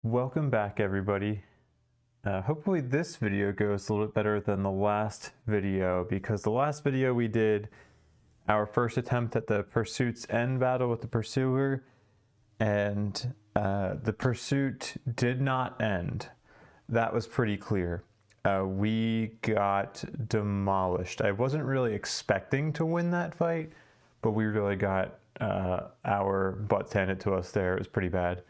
Welcome back, everybody. Hopefully this video goes a little bit better than the last video, because the last video we did our first attempt at the Pursuit's end battle with the Pursuer, and the Pursuit did not end. That was pretty clear. We got demolished. I wasn't really expecting to win that fight, but we really got our butts handed to us there. It was pretty bad.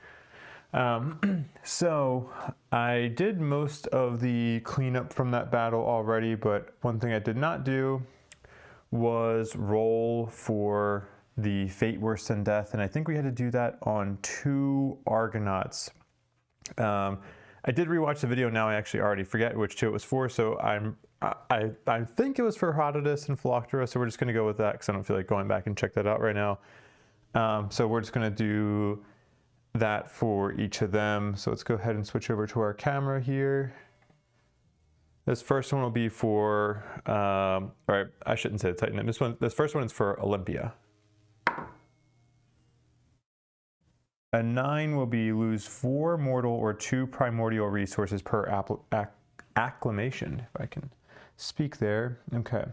So I did most of the cleanup from that battle already, but one thing I did not do was roll for the Fate Worse Than Death, and I think we had to do that on 2 Argonauts. I did rewatch the video now. I actually already forget which 2 it was for, so I think it was for Herodotus and Philoctetes, so we're just going to go with that because I don't feel like going back and check that out right now. So we're just going to do that for each of them. So let's go ahead and switch over to our camera here. This first one will be for, all right, I shouldn't say the Titan. This first one is for Olympia. A 9 will be lose 4 mortal or 2 primordial resources per acclamation, if I can speak there. Okay.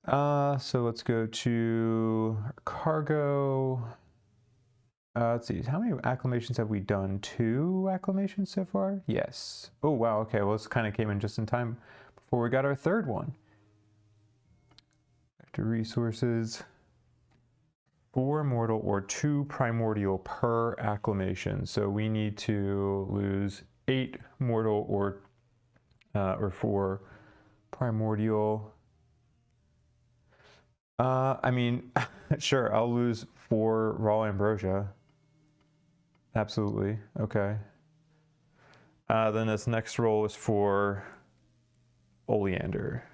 So let's go to cargo. Let's see, how many acclamations have we done? 2 acclamations so far? Yes. Oh, wow, okay, well, this kind of came in just in time before we got our 3rd one. Back to resources. 4 mortal or 2 primordial per acclamation. So we need to lose 8 mortal or 4 primordial. I mean, sure, I'll lose 4 raw ambrosia. Absolutely. Okay. Then this next roll is for Oleander.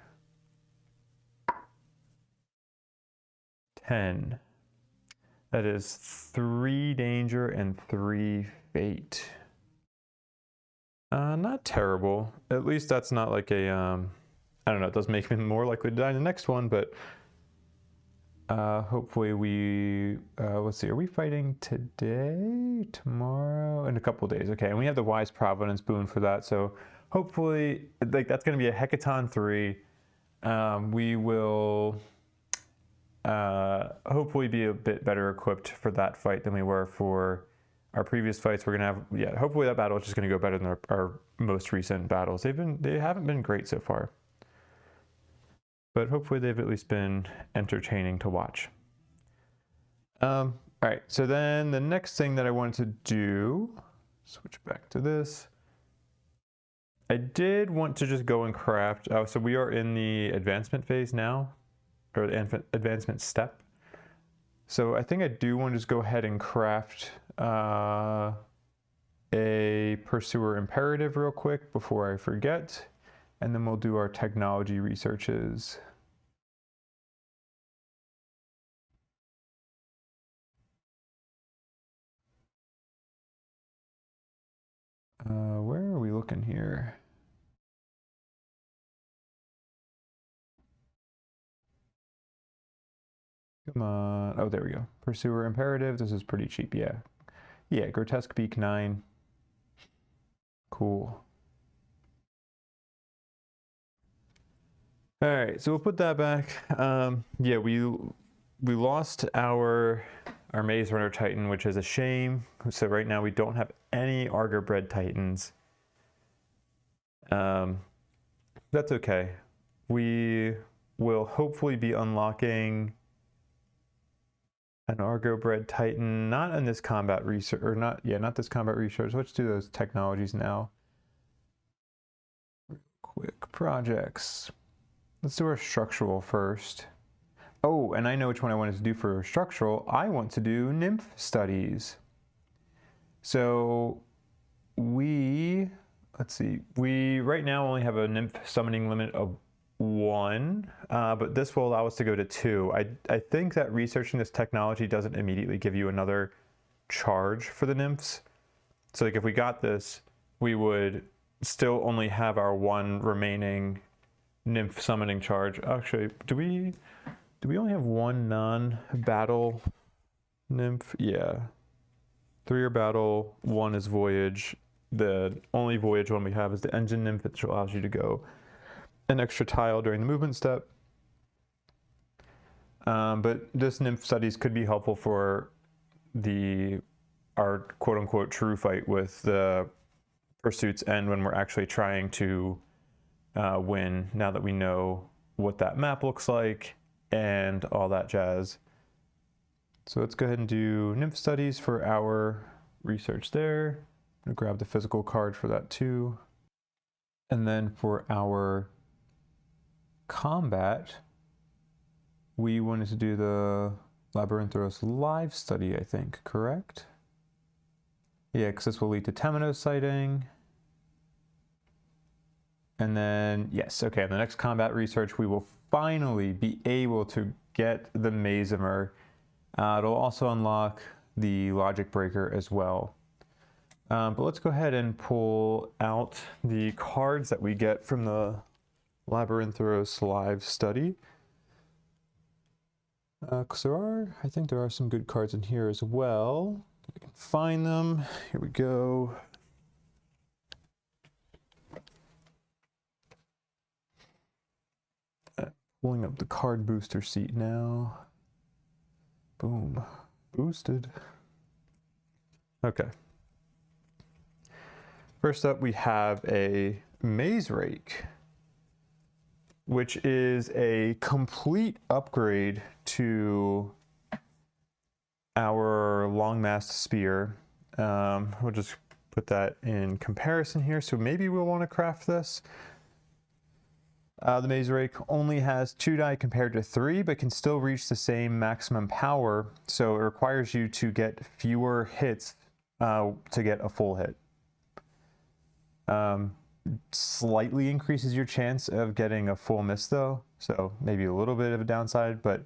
10. That is 3 danger and 3 fate. Not terrible. At least that's not like a, I don't know, it does make me more likely to die in the next one, but hopefully we, let's see, are we fighting today, tomorrow, in a couple of days? Okay, and we have the Wise Providence boon for that, so hopefully, like, that's going to be a Hecaton 3. We will hopefully be a bit better equipped for that fight than we were for our previous fights. We're going to have, yeah, hopefully that battle is just going to go better than our most recent battles. They haven't been great so far, but hopefully they've at least been entertaining to watch. All right, so then the next thing that I wanted to do, switch back to this. I did want to just go and craft, so we are in the advancement phase now, or the advancement step. So I think I do want to just go ahead and craft a Pursuer Imperative real quick before I forget. And then we'll do our technology researches. Where are we looking here? Come on. Oh, there we go. Pursuer Imperative. This is pretty cheap. Yeah. Yeah, Grotesque Beak 9. Cool. All right, so we'll put that back. Yeah, we lost our Maze Runner Titan, which is a shame. So right now we don't have any Argo-bred Titans. That's okay. We will hopefully be unlocking an Argo-bred Titan, not in this combat research, or not this combat research. Let's do those technologies now. Real quick, projects. Let's do our structural first. Oh, and I know which one I wanted to do for structural. I want to do nymph studies. So let's see, we right now only have a nymph summoning limit of 1, but this will allow us to go to 2. I think that researching this technology doesn't immediately give you another charge for the nymphs. So like if we got this, we would still only have our 1 remaining nymph summoning charge. Actually, do we only have 1 non-battle nymph? Yeah. 3 are battle, 1 is voyage. The only voyage one we have is the engine nymph, which allows you to go an extra tile during the movement step. But this nymph studies could be helpful for our quote-unquote true fight with the pursuit's end when we're actually trying to win, now that we know what that map looks like and all that jazz. So let's go ahead and do nymph studies for our research there. I'm gonna grab the physical card for that too. And then for our combat, we wanted to do the Labyrinthos live study, I think, correct? Yeah, because this will lead to Temenos sighting. And then, yes, okay, in the next combat research, we will finally be able to get the Mazimer. It'll also unlock the Logic Breaker as well. But let's go ahead and pull out the cards that we get from the Labyrinthos live study. Because I think there are some good cards in here as well. We can find them. Here we go. Pulling up the card booster seat now. Boom. Boosted. Okay. First up, we have a Maze Rake, which is a complete upgrade to our long-mast spear. We'll just put that in comparison here. So maybe we'll want to craft this. The Maze Rake only has 2 die compared to 3, but can still reach the same maximum power. So it requires you to get fewer hits to get a full hit. Slightly increases your chance of getting a full miss though. So maybe a little bit of a downside, but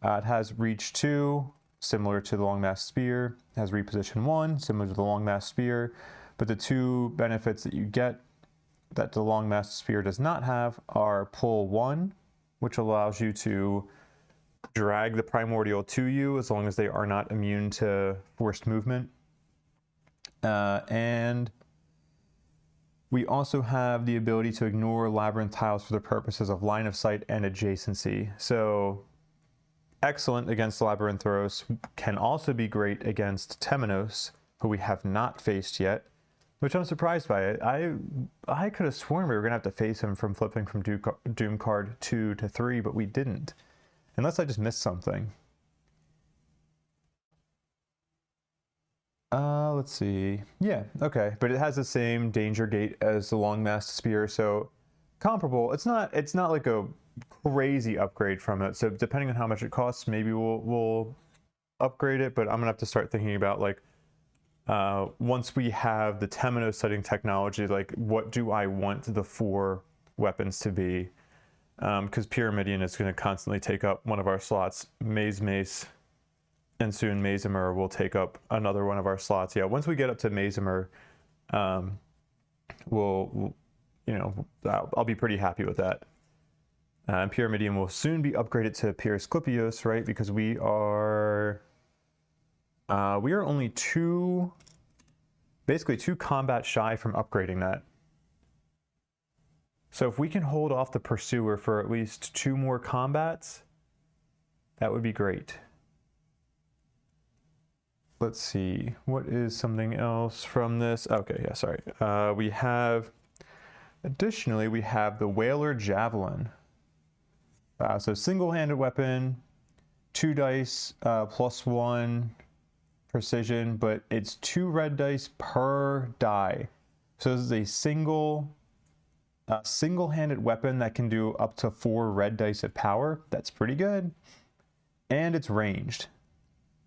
it has reach 2, similar to the long-mast spear. It has reposition 1, similar to the long-mast spear. But the 2 benefits that you get that the long-mast spear does not have are pull 1, which allows you to drag the primordial to you as long as they are not immune to forced movement. And we also have the ability to ignore labyrinth tiles for the purposes of line of sight and adjacency. So excellent against Labyrinthos, can also be great against Temenos, who we have not faced yet. Which I'm surprised by. I could have sworn we were going to have to face him from flipping from Doom card 2 to 3, but we didn't. Unless I just missed something. Let's see. Yeah, okay. But it has the same danger gate as the long-mast spear, so comparable. It's not like a crazy upgrade from it. So depending on how much it costs, maybe we'll upgrade it, but I'm going to have to start thinking about like once we have the Temenos setting technology, like what do I want the 4 weapons to be? Because Pyramidion is going to constantly take up one of our slots. Mace, and soon Mazimer will take up another one of our slots. Yeah, once we get up to Mazimer, we'll I'll be pretty happy with that. And Pyramidion will soon be upgraded to Pyrrhus, right? Because we are only basically 2 combat shy from upgrading that. So if we can hold off the Pursuer for at least 2 more combats, that would be great. Let's see, what is something else from this? Okay, yeah, sorry. Additionally, we have the Whaler Javelin. So single-handed weapon, 2 dice, +1 precision, but it's 2 red dice per die. So this is a single-handed weapon that can do up to 4 red dice of power. That's pretty good. And it's ranged.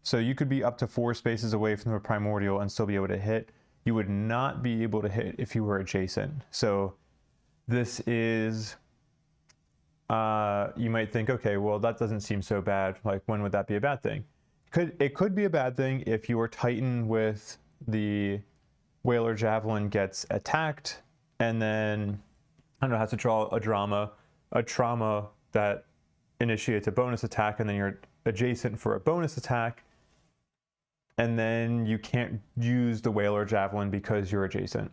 So you could be up to 4 spaces away from the primordial and still be able to hit. You would not be able to hit if you were adjacent. So this is, you might think, okay, well, that doesn't seem so bad. Like, when would that be a bad thing? It could be a bad thing if your Titan with the Whaler Javelin gets attacked and then, I don't know, has to draw a trauma that initiates a bonus attack, and then you're adjacent for a bonus attack. and then you can't use the whale or javelin because you're adjacent.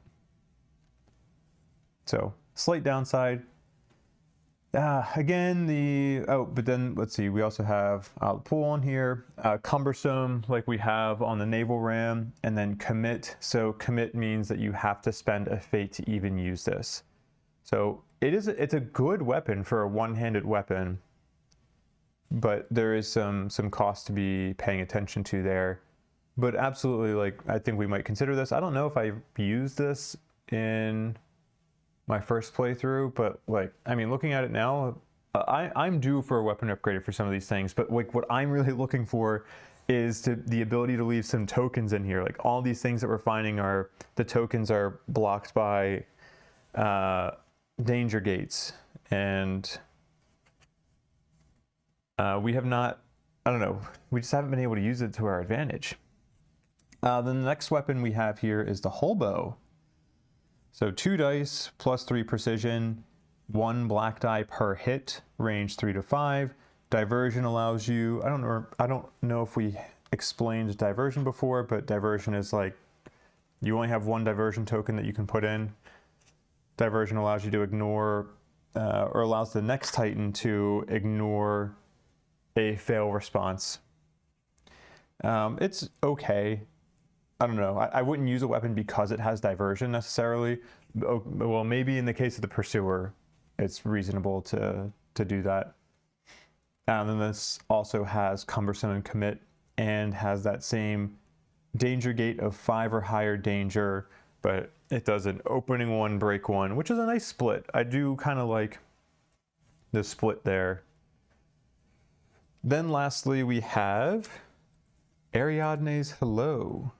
So slight downside. Again, but then let's see, we also have pull on here, cumbersome like we have on the naval ram, and then commit. So commit means that you have to spend a fate to even use this. So it's a good weapon for a one-handed weapon, but there is some cost to be paying attention to there. But absolutely, like, I think we might consider this. I don't know if I used this in my first playthrough, but like, I mean, looking at it now, I'm due for a weapon upgrade for some of these things, but like what I'm really looking for is the ability to leave some tokens in here. Like all these things that we're finding the tokens are blocked by danger gates, and we have not, I don't know, we just haven't been able to use it to our advantage. Then the next weapon we have here is the hull bow. So 2 dice plus 3 precision, 1 black die per hit, range 3 to 5. Diversion allows you, I don't know if we explained diversion before, but diversion is like you only have 1 diversion token that you can put in. Diversion allows you to ignore or allows the next Titan to ignore a fail response. It's okay. I don't know. I wouldn't use a weapon because it has diversion necessarily. Well, maybe in the case of the Pursuer, it's reasonable to do that. And then this also has cumbersome and commit, and has that same danger gate of 5 or higher danger, but it does an opening 1, break 1, which is a nice split. I do kind of like the split there. Then lastly, we have Ariadne's Hello.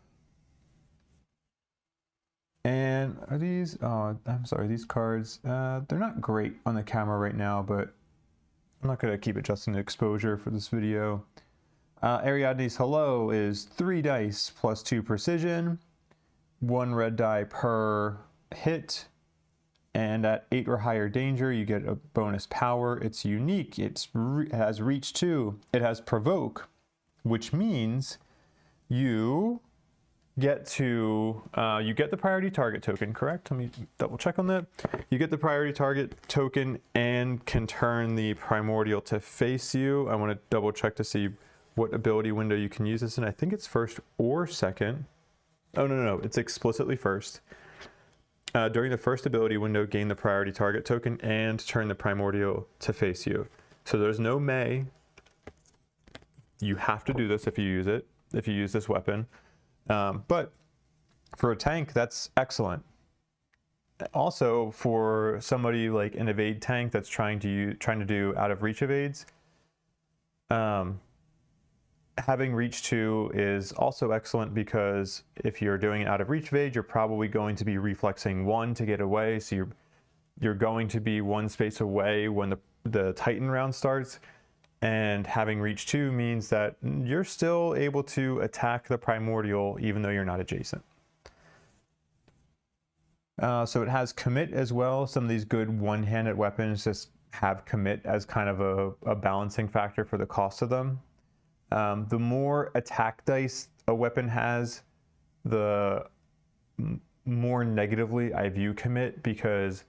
And are these, oh, I'm sorry, these cards, they're not great on the camera right now, but I'm not going to keep adjusting the exposure for this video. Ariadne's Hello is 3 dice plus 2 precision, 1 red die per hit, and at 8 or higher danger, you get a bonus power. It's unique. It has reach 2. It has provoke, which means you get the priority target token, correct? Let me double check on that. You get the priority target token and can turn the primordial to face you. I want to double check to see what ability window you can use this in. I think it's first or second. Oh, no, it's explicitly first. During the first ability window, gain the priority target token and turn the primordial to face you. So there's no may. You have to do this if you use this weapon. But for a tank, that's excellent. Also, for somebody like an evade tank that's trying to do out of reach evades, having reach 2 is also excellent, because if you're doing an out of reach evade, you're probably going to be reflexing 1 to get away. So you're going to be 1 space away when the Titan round starts. And having reach 2 means that you're still able to attack the primordial even though you're not adjacent. So it has commit as well. Some of these good one-handed weapons just have commit as kind of a balancing factor for the cost of them. The more attack dice a weapon has, the more negatively I view commit, because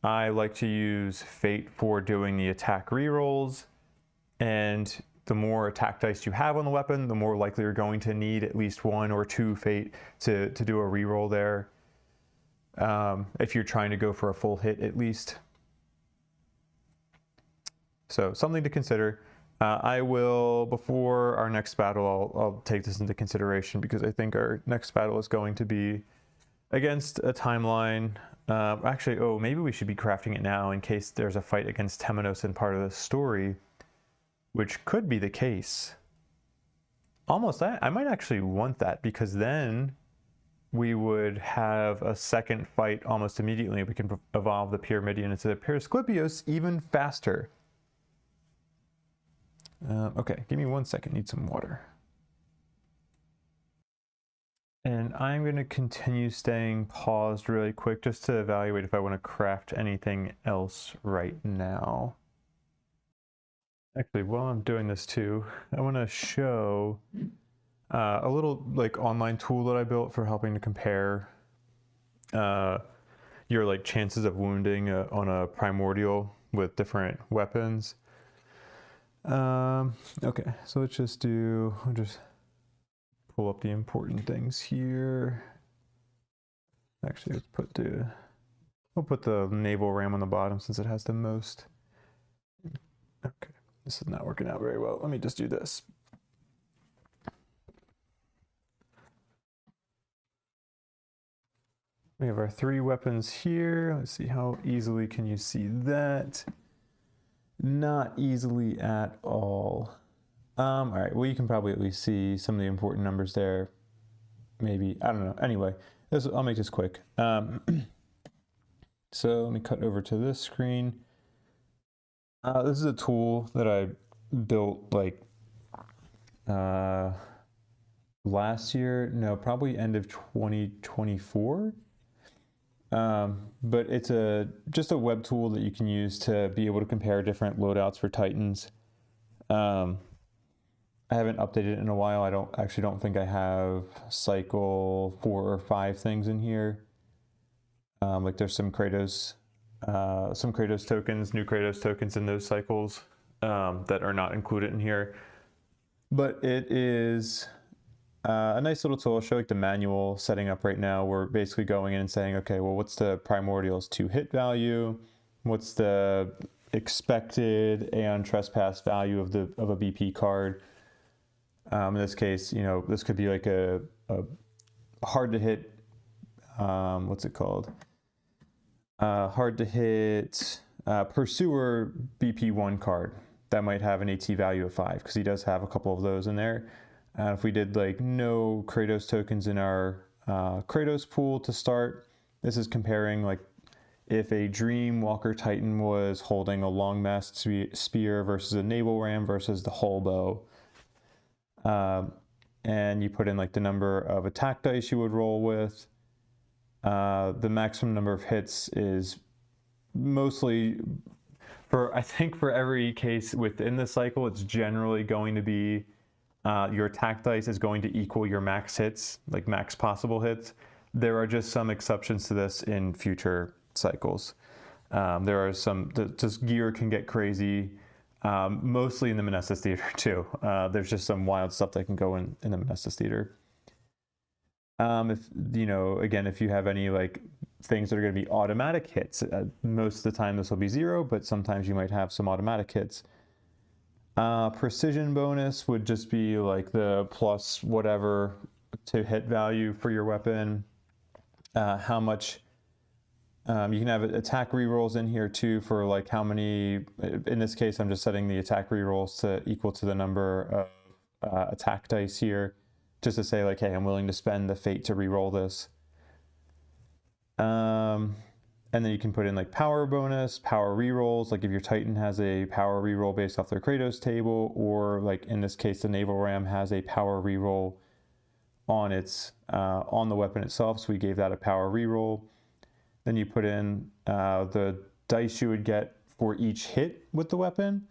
I like to use fate for doing the attack rerolls. And the more attack dice you have on the weapon, the more likely you're going to need at least 1 or 2 fate to do a reroll there. If you're trying to go for a full hit at least. So something to consider. I will, before our next battle, I'll take this into consideration, because I think our next battle is going to be against a timeline. Actually, maybe we should be crafting it now in case there's a fight against Temenos in part of the story. Which could be the case. Almost, I might actually want that, because then we would have a second fight almost immediately. We can evolve the Pyramidion into the Perisclipios even faster. Okay, give me 1 second, need some water. And I'm going to continue staying paused really quick just to evaluate if I want to craft anything else right now. Actually, while I'm doing this too, I want to show a little like online tool that I built for helping to compare your like chances of wounding on a primordial with different weapons. Okay, so let's just I'll just pull up the important things here. Actually, we'll put the naval ram on the bottom since it has the most. Okay, this is not working out very well. Let me just do this. We have our 3 weapons here. Let's see, how easily can you see that? Not easily at all. All right, well, you can probably at least see some of the important numbers there. Maybe, I don't know. Anyway, I'll make this quick. So let me cut over to this screen. This is a tool that I built like last year. No, probably end of 2024. But it's just a web tool that you can use to be able to compare different loadouts for Titans. I haven't updated it in a while. I don't think I have cycle 4 or 5 things in here. Like there's some Kratos tokens, new Kratos tokens in those cycles that are not included in here. But it is a nice little tool. I'll show like the manual setting up right now. We're basically going in and saying, okay, well, what's the primordial's 2 hit value? What's the expected Aeon Trespass value of a BP card? In this case, this could be like a hard to hit, what's it called? Hard to hit Pursuer BP1 card that might have an AT value of 5, because he does have a couple of those in there. If we did like no Kratos tokens in our Kratos pool to start, this is comparing like if a Dreamwalker Titan was holding a long-mast spear versus a naval ram versus the hull bow. And you put in like the number of attack dice you would roll with. The maximum number of hits is mostly I think for every case within the cycle, it's generally going to be your attack dice is going to equal your max hits, like max possible hits. There are just some exceptions to this in future cycles. There are just gear can get crazy, mostly in the Mnestis Theater too. There's just some wild stuff that can go in the Mnestis Theater. If you have any like things that are going to be automatic hits, most of the time this will be 0, but sometimes you might have some automatic hits. Precision bonus would just be like the plus whatever to hit value for your weapon. How much you can have attack rerolls in here too for like how many. In this case, I'm just setting the attack rerolls to equal to the number of attack dice here, just to say like, hey, I'm willing to spend the fate to reroll this. And then you can put in like power bonus, power rerolls, like if your Titan has a power reroll based off their Kratos table, or like in this case, the naval ram has a power reroll on the weapon itself. So we gave that a power reroll. Then you put in the dice you would get for each hit with the weapon,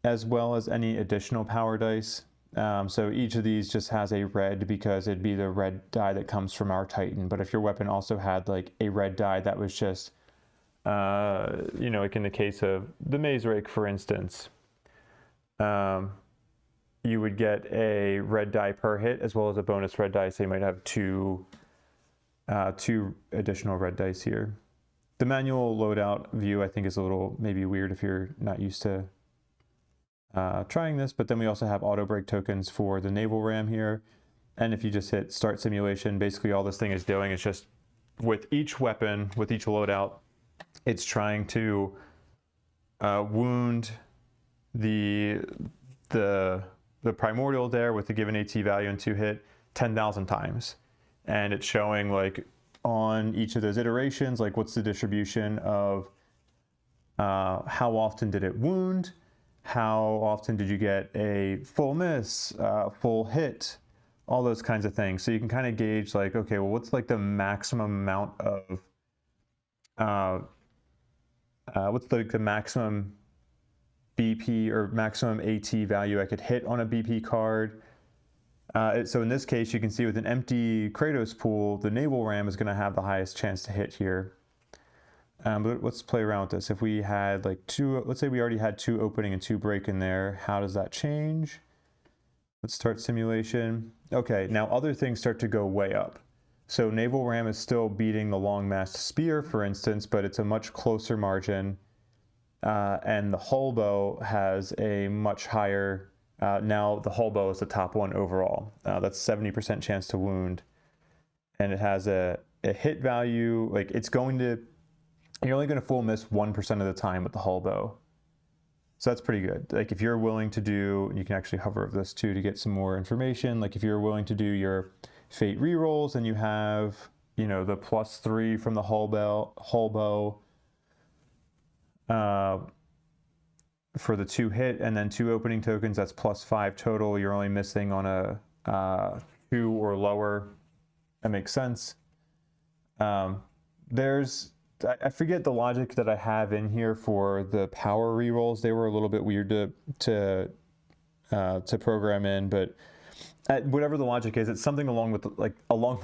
as well as any additional power dice. So each of these just has a red because it'd be the red die that comes from our Titan. But if your weapon also had like a red die that was just, like in the case of the Maze Rake, for instance, you would get a red die per hit as well as a bonus red die. So you might have two additional red dice here. The manual loadout view, I think, is a little maybe weird if you're not used to trying this, but then we also have auto break tokens for the naval ram here. And if you just hit start simulation, basically all this thing is doing is just with each weapon, with each loadout, it's trying to wound the primordial there with the given AT value and 2 hit 10,000 times. And it's showing like on each of those iterations, like what's the distribution of how often did it wound, how often did you get a full miss, full hit, all those kinds of things. So you can kind of gauge like, okay, well, what's like the maximum amount of, what's like the maximum BP or maximum AT value I could hit on a BP card. So in this case, you can see with an empty Kratos pool, the naval ram is going to have the highest chance to hit here. But let's play around with this. If we had like two, let's say we already had 2 opening and 2 break in there, how does that change? Let's start simulation. Okay, now other things start to go way up. So naval ram is still beating the long mast spear, for instance, but it's a much closer margin. And the hull bow has a much higher, now the hull bow is the top one overall. That's 70% chance to wound. And it has a hit value, like it's going to, you're only going to full miss 1% of the time with the hull bow. So that's pretty good. Like if you're willing to do, you can actually hover over this too to get some more information. Like if you're willing to do your fate rerolls and you have, you know, the +3 from the hull bow for the 2 hit and then 2 opening tokens, that's +5 total. You're only missing on a 2 or lower. That makes sense. I forget the logic that I have in here for the power rerolls. They were a little bit weird to program in, but whatever the logic is, it's something along the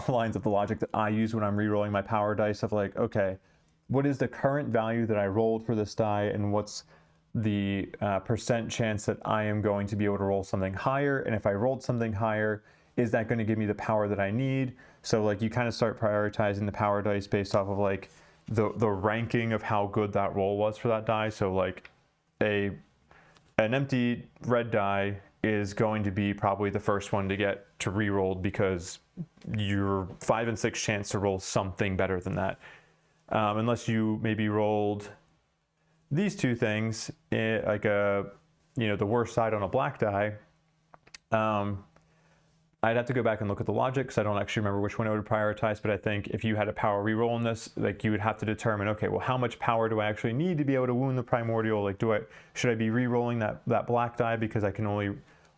lines of the logic that I use when I'm rerolling my power dice of like, okay, what is the current value that I rolled for this die, and what's the percent chance that I am going to be able to roll something higher? And if I rolled something higher, is that going to give me the power that I need? So like you kind of start prioritizing the power dice based off of like the ranking of how good that roll was for that die. So like an empty red die is going to be probably the first one to get to rerolled because you're 5 and 6 chance to roll something better than that. Unless you maybe rolled these 2 things, like the worst side on a black die. I'd have to go back and look at the logic because I don't actually remember which one I would prioritize, but I think if you had a power reroll in this, like you would have to determine, okay, well, how much power do I actually need to be able to wound the primordial? Like, should I be rerolling that black die because I can only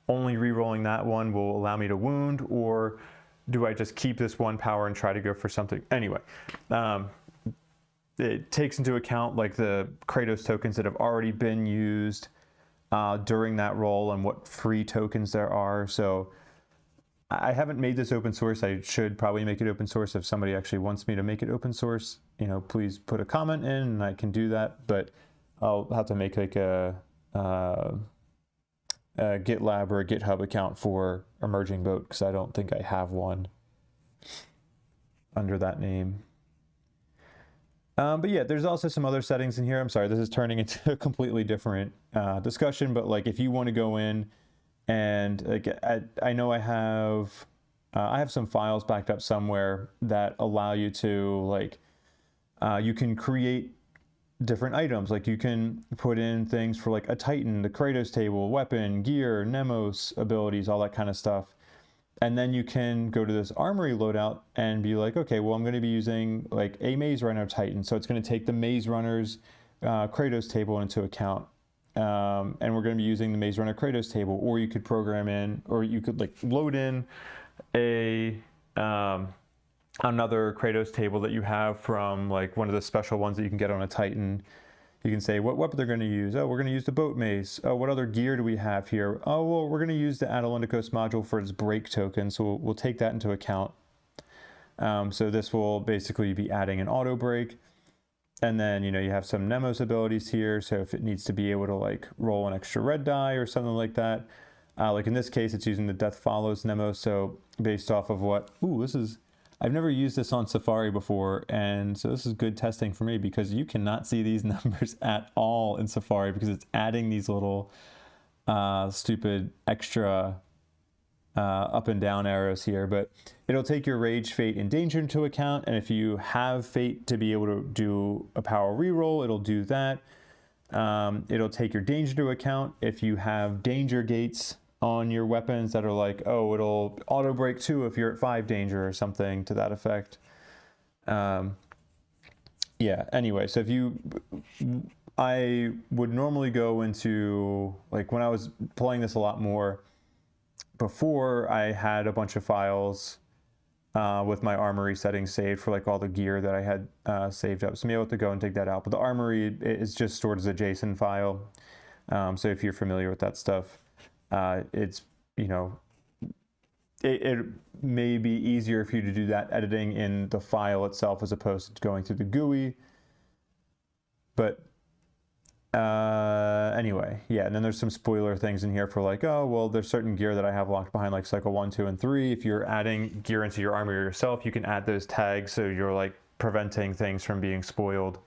rerolling that one will allow me to wound, or do I just keep this 1 power and try to go for something? Anyway, it takes into account like the Kratos tokens that have already been used during that roll and what free tokens there are. So I haven't made this open source. I should probably make it open source. If somebody actually wants me to make it open source, please put a comment in and I can do that. But I'll have to make like a GitLab or a GitHub account for Emerging Boat because I don't think I have one under that name. But yeah, there's also some other settings in here. I'm sorry, this is turning into a completely different discussion, but like if you want to go in and like I know I have some files backed up somewhere that allow you to like you can create different items. Like you can put in things for like a Titan, the Kratos table, weapon, gear, Nemos abilities, all that kind of stuff. And then you can go to this armory loadout and be like, okay, well, I'm going to be using like a Maze Runner Titan. So it's going to take the Maze Runner's Kratos table into account. And we're going to be using the Maze Runner Kratos table, or you could program in, or you could like load in another Kratos table that you have from like one of the special ones that you can get on a Titan. You can say what weapon they're going to use. Oh, we're going to use the boat mace. Oh, what other gear do we have here? Oh, well, we're going to use the Atalunticos module for its break token, so we'll take that into account. So this will basically be adding an auto break. And then, you have some Nemos abilities here. So if it needs to be able to like roll an extra red die or something like that, like in this case, it's using the Death Follows Nemos. So based off of I've never used this on Safari before. And so this is good testing for me because you cannot see these numbers at all in Safari because it's adding these little stupid extra up and down arrows here, but it'll take your rage, fate, and danger into account. And if you have fate to be able to do a power reroll, it'll do that. It'll take your danger into account. If you have danger gates on your weapons that are like, oh, it'll auto break too if you're at 5 danger or something to that effect. Yeah, anyway, so I would normally go into, like when I was playing this a lot more, before I had a bunch of files with my armory settings saved for like all the gear that I had saved up. So I'm able to go and take that out. But the armory is just stored as a JSON file. So if you're familiar with that stuff, it's, it may be easier for you to do that editing in the file itself as opposed to going through the GUI. But anyway, yeah, and then there's some spoiler things in here for like, oh, well, there's certain gear that I have locked behind like cycle 1, 2, and 3. If you're adding gear into your army yourself, you can add those tags so you're like preventing things from being spoiled.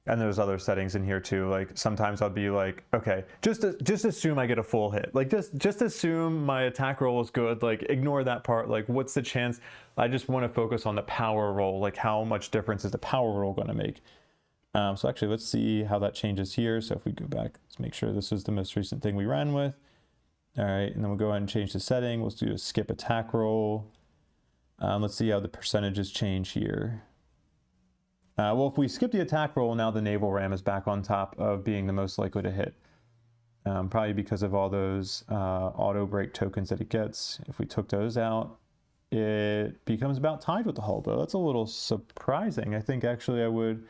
And there's other settings in here too. Like sometimes I'll be like, okay, just assume I get a full hit. Like just assume my attack roll is good. Like ignore that part. Like what's the chance? I just want to focus on the power roll. Like how much difference is the power roll going to make? So actually, let's see how that changes here. So if we go back, let's make sure this is the most recent thing we ran with. All right, and then we'll go ahead and change the setting. We'll do a skip attack roll. Let's see how the percentages change here. Well, if we skip the attack roll, now the naval ram is back on top of being the most likely to hit. Probably because of all those auto break tokens that it gets. If we took those out, it becomes about tied with the hull bow. That's a little surprising. I think actually I would,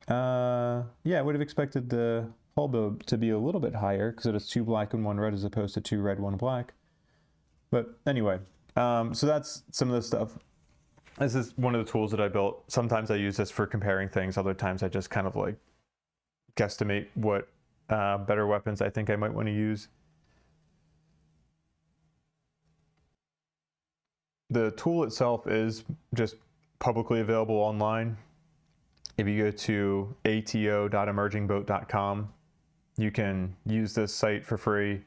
yeah, I would have expected the hull bow to be a little bit higher because it is 2 black and 1 red as opposed to 2 red, 1 black. But anyway, so that's some of the stuff. This is one of the tools that I built. Sometimes I use this for comparing things. Other times I just kind of like guesstimate what better weapons I think I might want to use. The tool itself is just publicly available online. If you go to ato.emergingboat.com, you can use this site for free.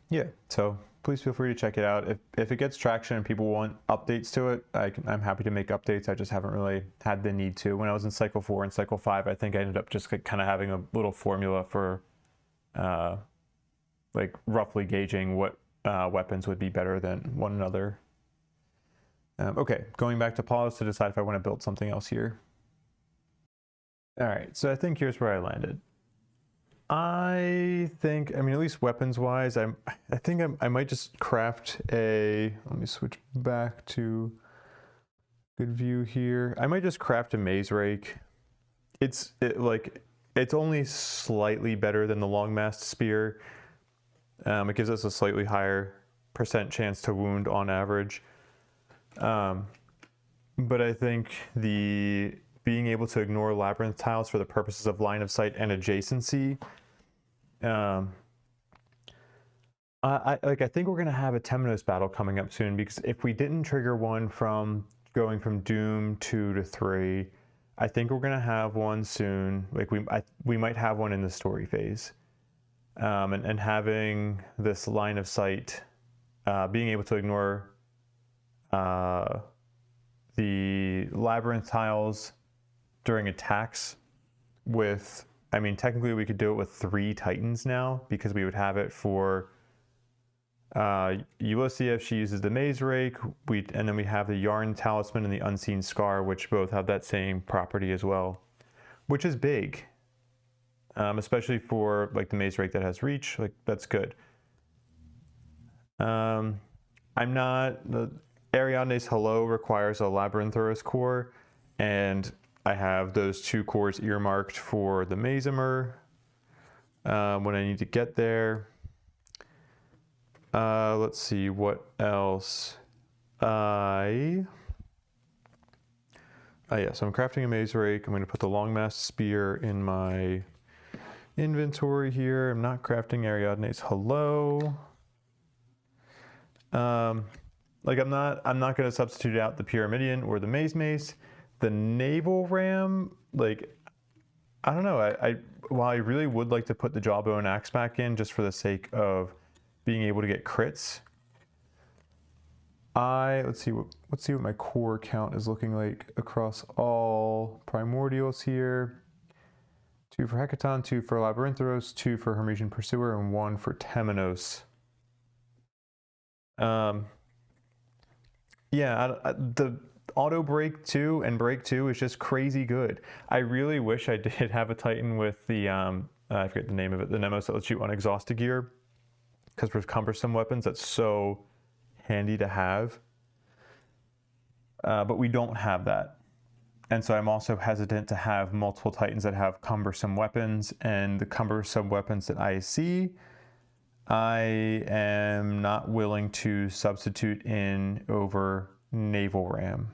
Yeah, so please feel free to check it out. If it gets traction and people want updates to it, I'm happy to make updates. I just haven't really had the need to. When I was in Cycle 4 and Cycle 5, I think I ended up just kind of having a little formula for like roughly gauging what weapons would be better than one another. Okay, going back to pause to decide if I want to build something else here. All right, so I think here's where I landed. I think, I mean, at least weapons-wise, I think I might just craft a, let me switch back to good view here. I might just craft a maze rake. It's only slightly better than the long mast spear. It gives us a slightly higher % chance to wound on average. But I think being able to ignore labyrinth tiles for the purposes of line of sight and adjacency. I think we're gonna have a Temenos battle coming up soon, because if we didn't trigger one from going from Doom 2 to 3, I think we're gonna have one soon. Like we might have one in the story phase, and having this line of sight, being able to ignore the labyrinth tiles during attacks with, I mean, technically we could do it with 3 Titans now, because we would have it for Ulysses if she uses the maze rake, and then we have the yarn talisman and the unseen scar, which both have that same property as well, which is big, especially for like the maze rake that has reach. Like that's good. The Ariadne's Hello requires a Labyrinthoros core, and I have those 2 cores earmarked for the Mazimer when I need to get there. Let's see what else. Yeah, so I'm crafting a maze rake. I'm going to put the long mast spear in my inventory here. I'm not crafting Ariadne's Hello. Like I'm not going to substitute out the Pyramidion or the mace. The naval ram, like, I don't know. While I really would like to put the jawbone axe back in just for the sake of being able to get crits, let's see what my core count is looking like across all primordials here. 2 for Hecaton, 2 for Labyrinthoros, 2 for Hermesian Pursuer, and 1 for Temenos. Yeah, the auto break 2 and break 2 is just crazy good. I really wish I did have a Titan with the I forget the name of it, the Nemos that lets you unexhausted gear, because for cumbersome weapons that's so handy to have. But we don't have that. And so I'm also hesitant to have multiple Titans that have cumbersome weapons, and the cumbersome weapons that I see, I am not willing to substitute in over Naval Ram.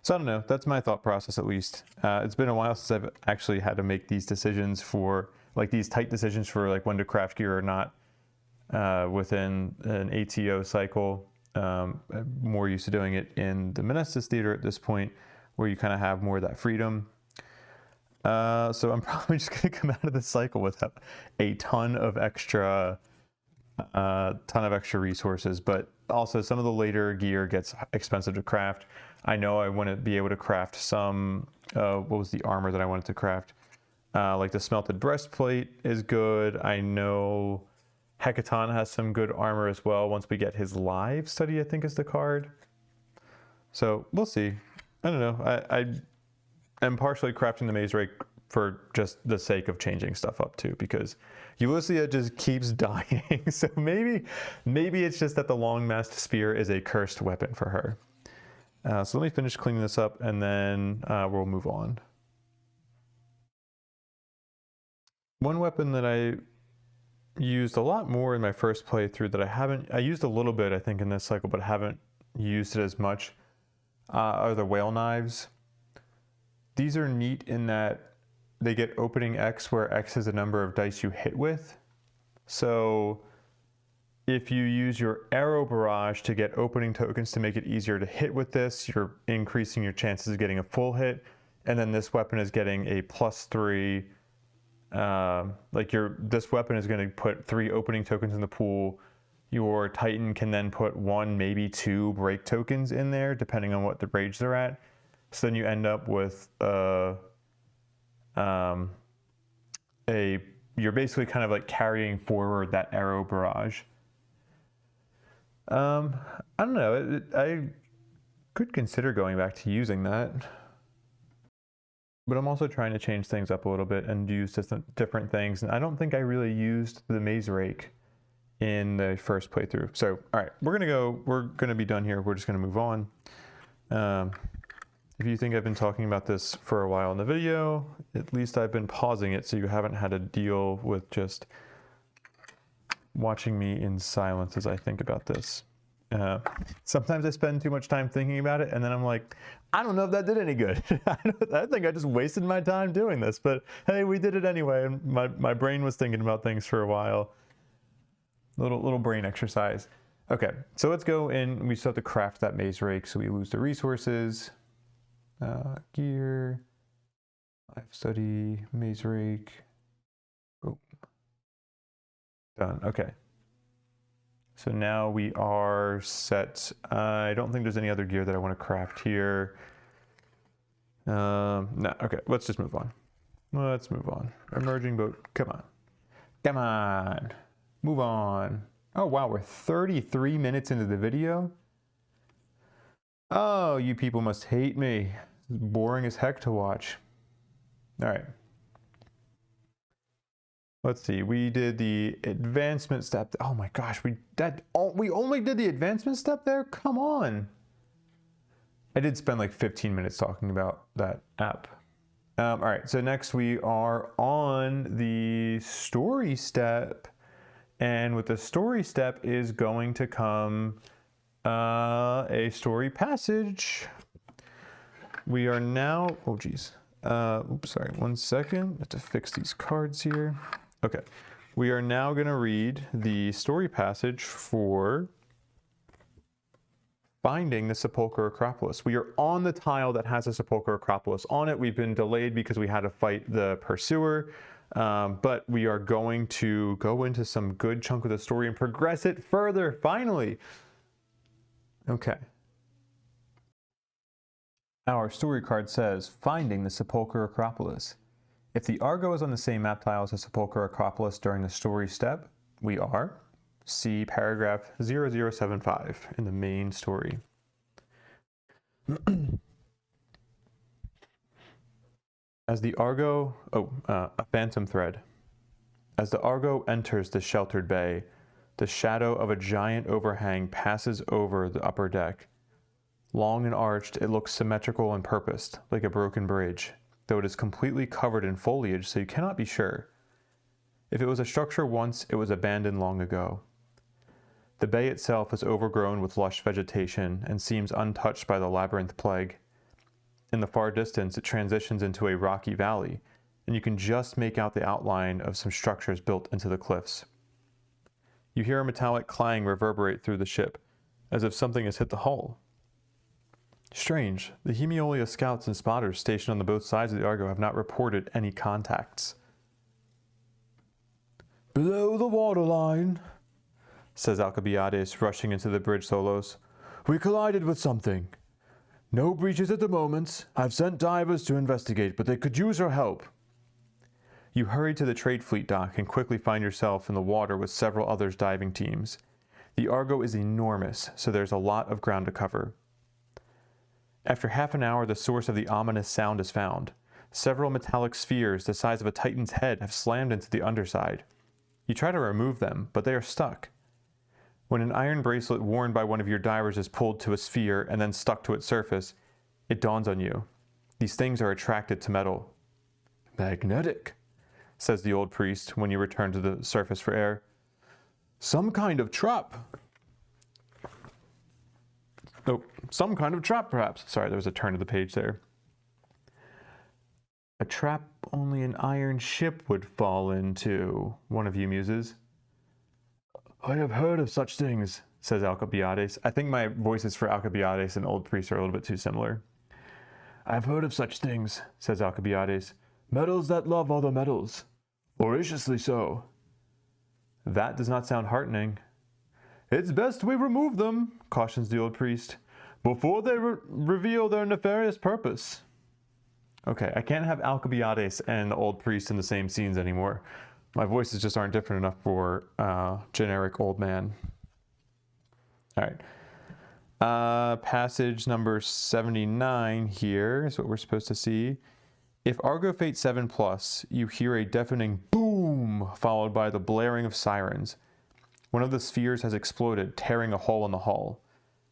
So I don't know, that's my thought process at least. It's been a while since I've actually had to make these decisions for, like these tight decisions for like when to craft gear or not within an ATO cycle. I'm more used to doing it in the Menestus Theater at this point, where you kind of have more of that freedom. So I'm probably just going to come out of this cycle with a ton of extra resources, but also some of the later gear gets expensive to craft. I know I want to be able to craft some, what was the armor that I wanted to craft? Like the smelted breastplate is good. I know Hecaton has some good armor as well once we get his live study, I think is the card. So we'll see. I don't know. I am partially crafting the Maze Rake for just the sake of changing stuff up too, because Ulyssia just keeps dying. So maybe it's just that the long-mast spear is a cursed weapon for her. So let me finish cleaning this up and then we'll move on. One weapon that I used a lot more in my first playthrough that I used a little bit, I think, in this cycle, but haven't used it as much, are the whale knives. These are neat in that they get opening X, where X is the number of dice you hit with. So if you use your arrow barrage to get opening tokens to make it easier to hit with this, you're increasing your chances of getting a full hit. And then this weapon is getting a +3. This weapon is going to put 3 opening tokens in the pool. Your Titan can then put 1, maybe 2 break tokens in there, depending on what the rage they're at. So then you end up with you're basically kind of like carrying forward that arrow barrage. I don't know. I could consider going back to using that. But I'm also trying to change things up a little bit and use different things. And I don't think I really used the Maze Rake in the first playthrough. So, all right, we're gonna be done here. We're just gonna move on. If you think I've been talking about this for a while in the video, at least I've been pausing it so you haven't had to deal with just watching me in silence as I think about this. Sometimes I spend too much time thinking about it, and then I'm like, I don't know if that did any good. I think I just wasted my time doing this, but hey, we did it anyway, and my brain was thinking about things for a while. Little brain exercise. Okay, so let's go in. We still have to craft that Maze Rake, so we lose the resources. Gear, life study, Maze Rake. Boom. Done. Okay. So now we are set. I don't think there's any other gear that I want to craft here. No, okay, let's just move on. Let's move on. Emerging boat, come on. Come on, move on. Oh wow, we're 33 minutes into the video. Oh, you people must hate me. It's boring as heck to watch. All right. Let's see, we did the advancement step. Oh my gosh, we only did the advancement step there? Come on. I did spend like 15 minutes talking about that app. All right, so next we are on the story step. And with the story step is going to come a story passage. We are now, oh geez. Oops, sorry, 1 second. I have to fix these cards here. Okay, we are now going to read the story passage for finding the Sepulcher Acropolis. We are on the tile that has a Sepulcher Acropolis on it. We've been delayed because we had to fight the pursuer, but we are going to go into some good chunk of the story and progress it further, finally. Okay. Our story card says, finding the Sepulcher Acropolis. If the Argo is on the same map tile as the Sepulcher Acropolis during the story step, we are. See paragraph 0075 in the main story. As the Argo, a phantom thread. As the Argo enters the sheltered bay, the shadow of a giant overhang passes over the upper deck. Long and arched, it looks symmetrical and purposed, like a broken bridge, though it is completely covered in foliage, so you cannot be sure. If it was a structure once, it was abandoned long ago. The bay itself is overgrown with lush vegetation and seems untouched by the labyrinth plague. In the far distance, it transitions into a rocky valley, and you can just make out the outline of some structures built into the cliffs. You hear a metallic clang reverberate through the ship, as if something has hit the hull. Strange, the Hemiolia scouts and spotters stationed on both sides of the Argo have not reported any contacts. "Below the waterline," says Alcibiades, rushing into the bridge solos. "We collided with something. No breaches at the moment. I've sent divers to investigate, but they could use our help." You hurry to the trade fleet dock and quickly find yourself in the water with several other diving teams. The Argo is enormous, so there's a lot of ground to cover. After half an hour, the source of the ominous sound is found. Several metallic spheres the size of a titan's head have slammed into the underside. You try to remove them, but they are stuck. When an iron bracelet worn by one of your divers is pulled to a sphere and then stuck to its surface, it dawns on you. These things are attracted to metal. "Magnetic," says the old priest when you return to the surface for air. "Some kind of trap." Oh, some kind of trap, perhaps. Sorry, there was a turn of the page there. "A trap only an iron ship would fall into," one of you muses. "I have heard of such things," says Alcibiades. I think my voices for Alcibiades and Old Priest are a little bit too similar. "I've heard of such things," says Alcibiades. "Metals that love other metals. Voraciously so." "That does not sound heartening." "It's best we remove them," cautions the Old Priest, "before they reveal their nefarious purpose." Okay, I can't have Alcibiades and the Old Priest in the same scenes anymore. My voices just aren't different enough for generic old man. All right. Passage number 79 here is what we're supposed to see. If Argo Fate 7+, you hear a deafening boom followed by the blaring of sirens. One of the spheres has exploded, tearing a hole in the hull.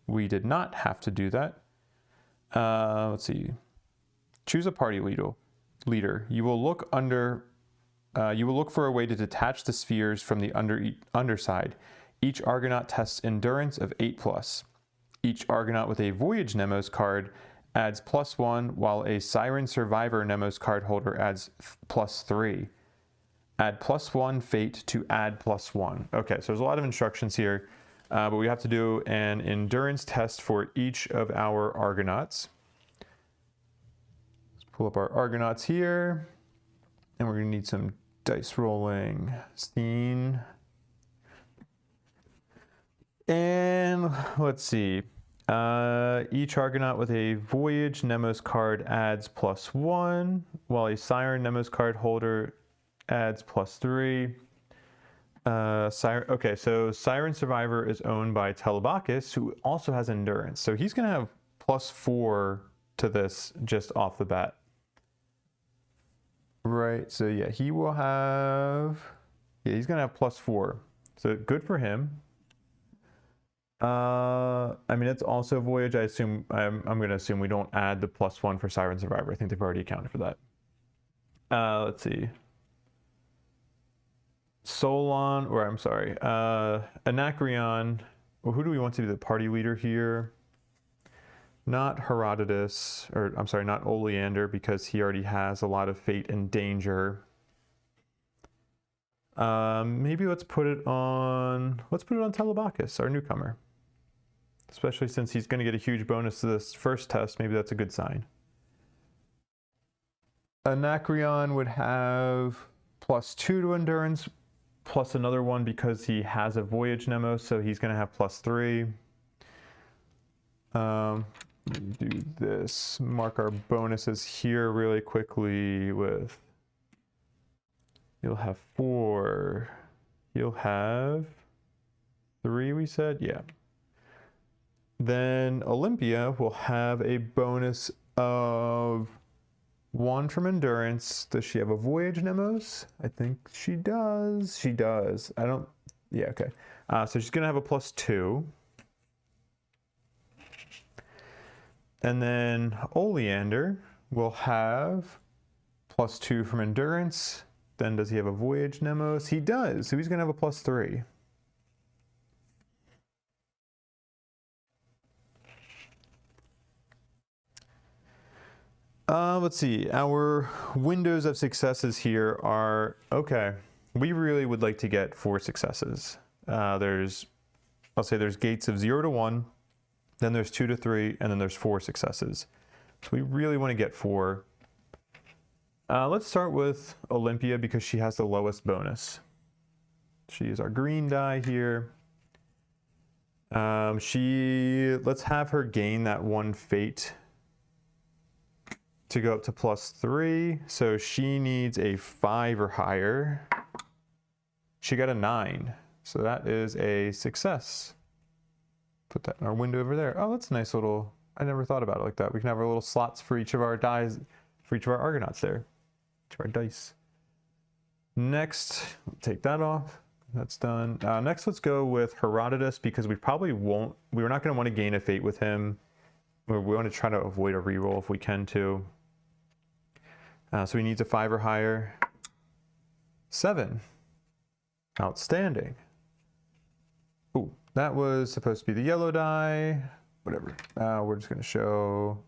We did not have to do that. Let's see. Choose a party leader. You will look for a way to detach the spheres from the underside. Each Argonaut tests endurance of 8+. Each Argonaut with a Voyage Nemos card adds +1, while a Siren Survivor Nemos card holder adds +3. Add +1 fate to add +1. Okay, so there's a lot of instructions here, but we have to do an endurance test for each of our Argonauts. Let's pull up our Argonauts here, and we're going to need some dice rolling. Scene. And let's see. Each Argonaut with a Voyage Nemos card adds +1, while a Siren Nemos card holder adds +3. Okay, so Siren Survivor is owned by Telebakis, who also has endurance. So he's going to have +4 to this just off the bat. Right, so yeah, he will have... Yeah, he's going to have +4. So good for him. I mean, it's also Voyage. I'm going to assume we don't add the +1 for Siren Survivor. I think they've already accounted for that. Let's see. Solon, or I'm sorry, Anacreon. Well, who do we want to be the party leader here? Not Herodotus, or I'm sorry, not Oleander, because he already has a lot of fate and danger. Maybe let's put it on Telebakis, our newcomer. Especially since he's going to get a huge bonus to this first test, maybe that's a good sign. Anacreon would have +2 to endurance, plus another one because he has a Voyage Nemo, so he's going to have +3. Do this. Mark our bonuses here really quickly with... You'll have 4. You'll have 3, we said? Yeah. Then Olympia will have a bonus of 1 from endurance. Does she have a Voyage Nemos? I think she does. She does. I don't... Yeah, okay. So she's going to have a +2. And then Oleander will have +2 from endurance. Then does he have a voyage Nemos? He does, so he's gonna have a +3. Let's see, our windows of successes here are, okay, we really would like to get 4 successes. I'll say there's gates of 0 to 1, then there's 2 to 3, and then there's 4 successes. So we really want to get 4. Let's start with Olympia because she has the lowest bonus. She is our green die here. Let's have her gain that 1 fate to go up to +3. So she needs a 5 or higher. She got a 9. So that is a success. Put that in our window over there. Oh, that's a nice little, I never thought about it like that. We can have our little slots for each of our dies, for each of our Argonauts there. Each of our dice. Next, take that off. That's done. Next, let's go with Herodotus because we're not going to want to gain a fate with him. We want to try to avoid a reroll if we can too. So he needs a 5 or higher. 7. Outstanding. Ooh, that was supposed to be the yellow die. Whatever. We're just going to show.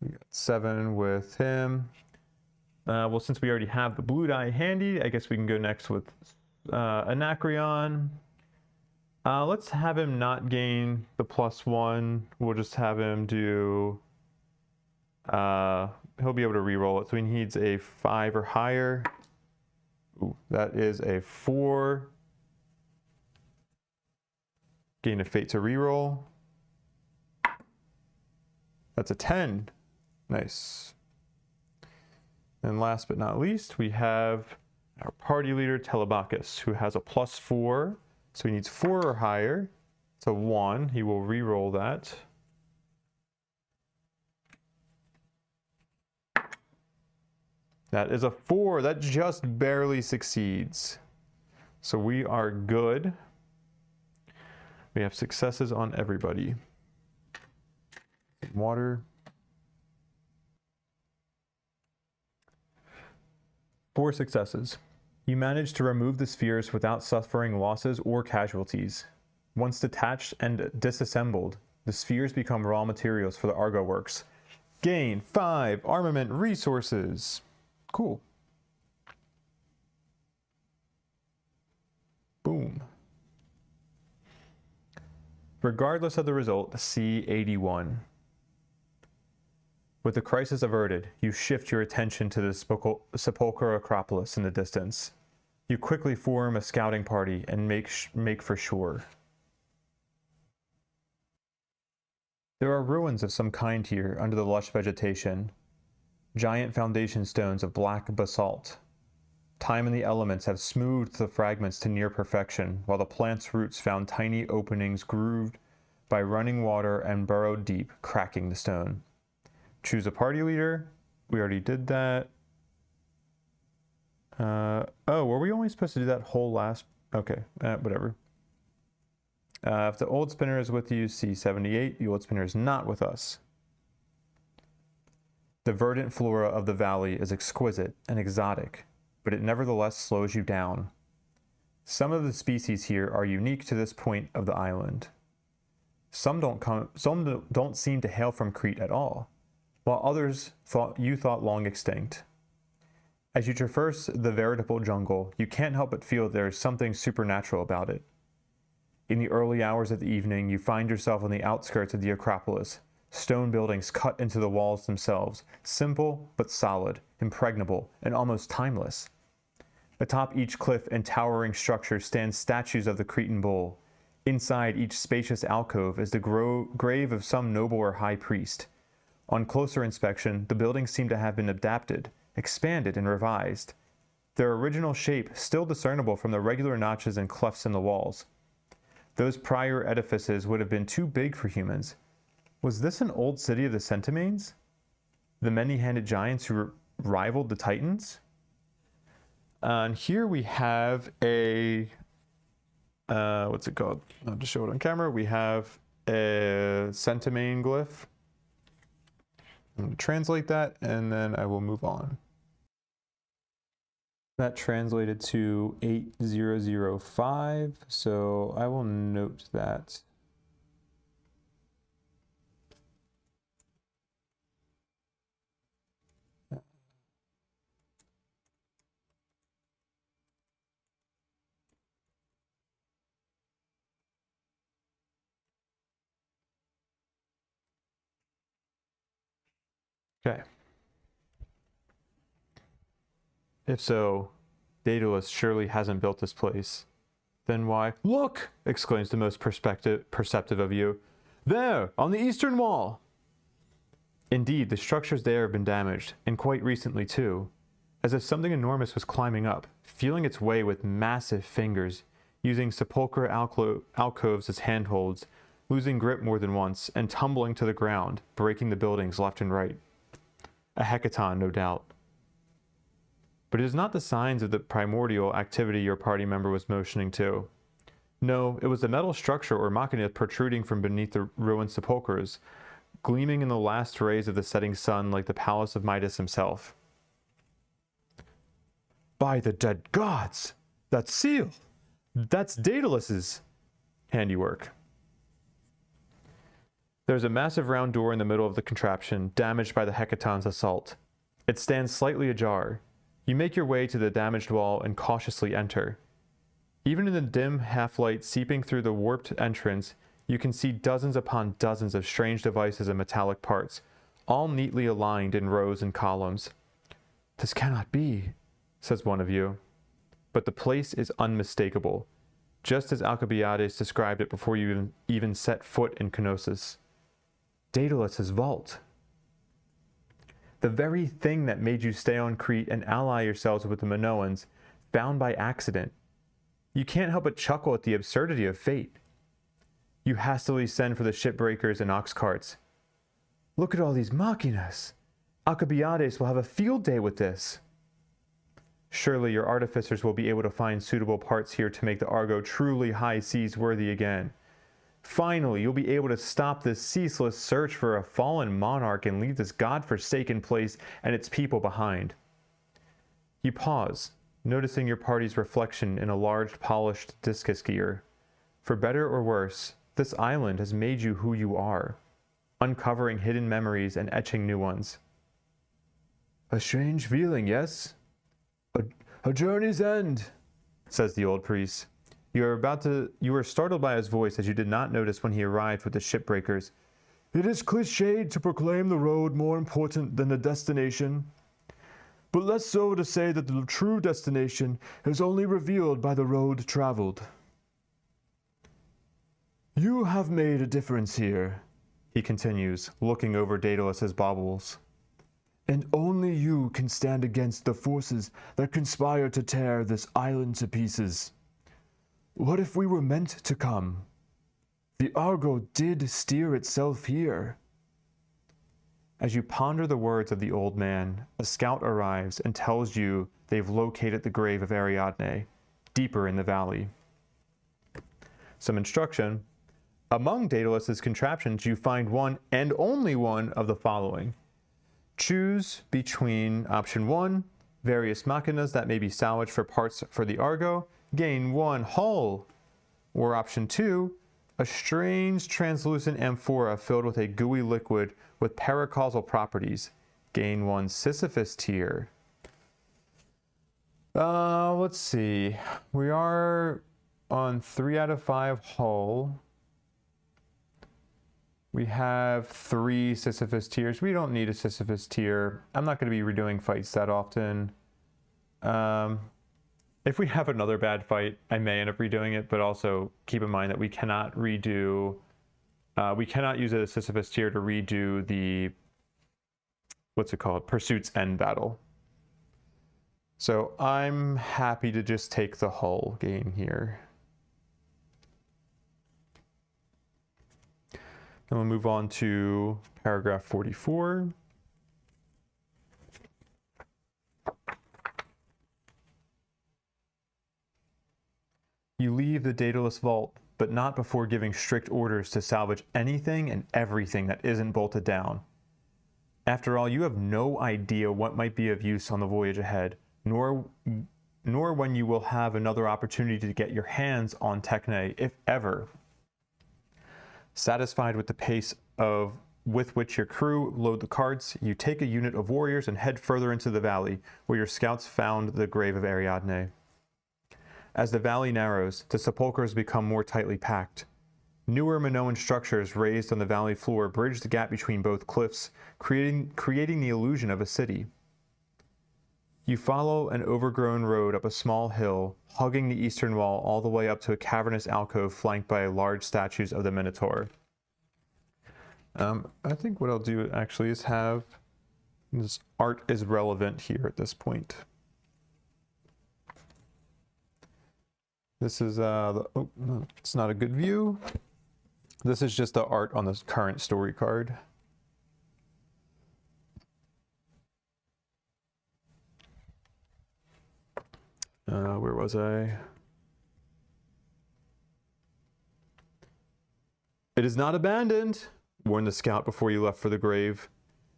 We got 7 with him. Well, since we already have the blue die handy, I guess we can go next with Anacreon. Let's have him not gain the +1. We'll just have him do. He'll be able to reroll it, so he needs a 5 or higher. Ooh, that is a 4. Gain a fate to reroll. That's a 10. Nice. And last but not least, we have our party leader, Telebachus, who has a +4. So he needs 4 or higher. It's a 1. He will reroll that. That is a 4. That just barely succeeds. So we are good. We have successes on everybody. Water. 4 successes. You managed to remove the spheres without suffering losses or casualties. Once detached and disassembled, the spheres become raw materials for the Argo Works. Gain 5 armament resources. Cool. Boom. Regardless of the result, C81. With the crisis averted, you shift your attention to the Sepulcher Acropolis in the distance. You quickly form a scouting party and make for shore. There are ruins of some kind here under the lush vegetation. Giant foundation stones of black basalt. Time and the elements have smoothed the fragments to near perfection, while the plant's roots found tiny openings grooved by running water and burrowed deep, cracking the stone. Choose a party leader. We already did that. Oh, were we only supposed to do that whole last? Okay, whatever. If the old spinner is with you, C78. The old spinner is not with us. The verdant flora of the valley is exquisite and exotic, but it nevertheless slows you down. Some of the species here are unique to this point of the island. Some don't seem to hail from Crete at all, while others you thought long extinct. As you traverse the veritable jungle, you can't help but feel there is something supernatural about it. In the early hours of the evening, you find yourself on the outskirts of the Acropolis, stone buildings cut into the walls themselves, simple but solid, impregnable, and almost timeless. Atop each cliff and towering structure stand statues of the Cretan bull. Inside each spacious alcove is the grave of some noble or high priest. On closer inspection, the buildings seem to have been adapted, expanded, and revised. Their original shape still discernible from the regular notches and clefts in the walls. Those prior edifices would have been too big for humans. Was this an old city of the Centimanes? The many-handed giants who rivaled the Titans? And here we have a, what's it called? I'll just show it on camera. We have a Centamin glyph. I'm going to translate that, and then I will move on. That translated to 8005, so I will note that. Okay. If so, Daedalus surely hasn't built this place. Then why? Look! Exclaims the most perceptive of you. There, on the eastern wall! Indeed, the structures there have been damaged, and quite recently too. As if something enormous was climbing up, feeling its way with massive fingers, using sepulchre alcoves as handholds, losing grip more than once, and tumbling to the ground, breaking the buildings left and right. A hecaton, no doubt. But it is not the signs of the primordial activity your party member was motioning to. No, it was the metal structure or machina protruding from beneath the ruined sepulchres, gleaming in the last rays of the setting sun like the palace of Midas himself. By the dead gods! That seal! That's Daedalus's handiwork. There's a massive round door in the middle of the contraption, damaged by the hecaton's assault. It stands slightly ajar. You make your way to the damaged wall and cautiously enter. Even in the dim half-light seeping through the warped entrance, you can see dozens upon dozens of strange devices and metallic parts, all neatly aligned in rows and columns. This cannot be, says one of you. But the place is unmistakable, just as Alcibiades described it before you even set foot in Knossos. Daedalus's vault. The very thing that made you stay on Crete and ally yourselves with the Minoans, found by accident. You can't help but chuckle at the absurdity of fate. You hastily send for the shipbreakers and ox carts. Look at all these machinas. Alcibiades will have a field day with this. Surely your artificers will be able to find suitable parts here to make the Argo truly high seas worthy again. Finally, you'll be able to stop this ceaseless search for a fallen monarch and leave this god-forsaken place and its people behind. You pause, noticing your party's reflection in a large polished discus gear. For better or worse, this island has made you who you are, uncovering hidden memories and etching new ones. A strange feeling, yes? A journey's end, says the old priest. You were startled by his voice as you did not notice when he arrived with the shipbreakers. It is cliched to proclaim the road more important than the destination, but less so to say that the true destination is only revealed by the road traveled. You have made a difference here, he continues, looking over Daedalus's baubles. And only you can stand against the forces that conspire to tear this island to pieces. What if we were meant to come? The Argo did steer itself here. As you ponder the words of the old man, a scout arrives and tells you they've located the grave of Ariadne, deeper in the valley. Some instruction. Among Daedalus's contraptions, you find one and only one of the following. Choose between option 1, various machinas that may be salvaged for parts for the Argo, gain 1 hull, or option 2, a strange translucent amphora filled with a gooey liquid with paracausal properties, gain 1 Sisyphus tier. Let's see, we are on 3 out of 5 hull. We have 3 Sisyphus tiers. We don't need a Sisyphus tier. I'm not going to be redoing fights that often. If we have another bad fight, I may end up redoing it, but also keep in mind that we cannot redo, we cannot use a Sisyphus tier to redo the, Pursuit's End battle. So I'm happy to just take the hull game here. Then we'll move on to paragraph 44. You leave the Daedalus vault, but not before giving strict orders to salvage anything and everything that isn't bolted down. After all, you have no idea what might be of use on the voyage ahead, nor when you will have another opportunity to get your hands on Techne, if ever. Satisfied with the pace with which your crew load the carts, you take a unit of warriors and head further into the valley, where your scouts found the grave of Ariadne. As the valley narrows, the sepulchres become more tightly packed. Newer Minoan structures raised on the valley floor bridge the gap between both cliffs, creating the illusion of a city. You follow an overgrown road up a small hill, hugging the eastern wall all the way up to a cavernous alcove flanked by large statues of the Minotaur. I think what I'll do actually is have this art is relevant here at this point. This is no, it's not a good view. This is just the art on this current story card. Where was I? It is not abandoned, warned the scout before you left for the grave.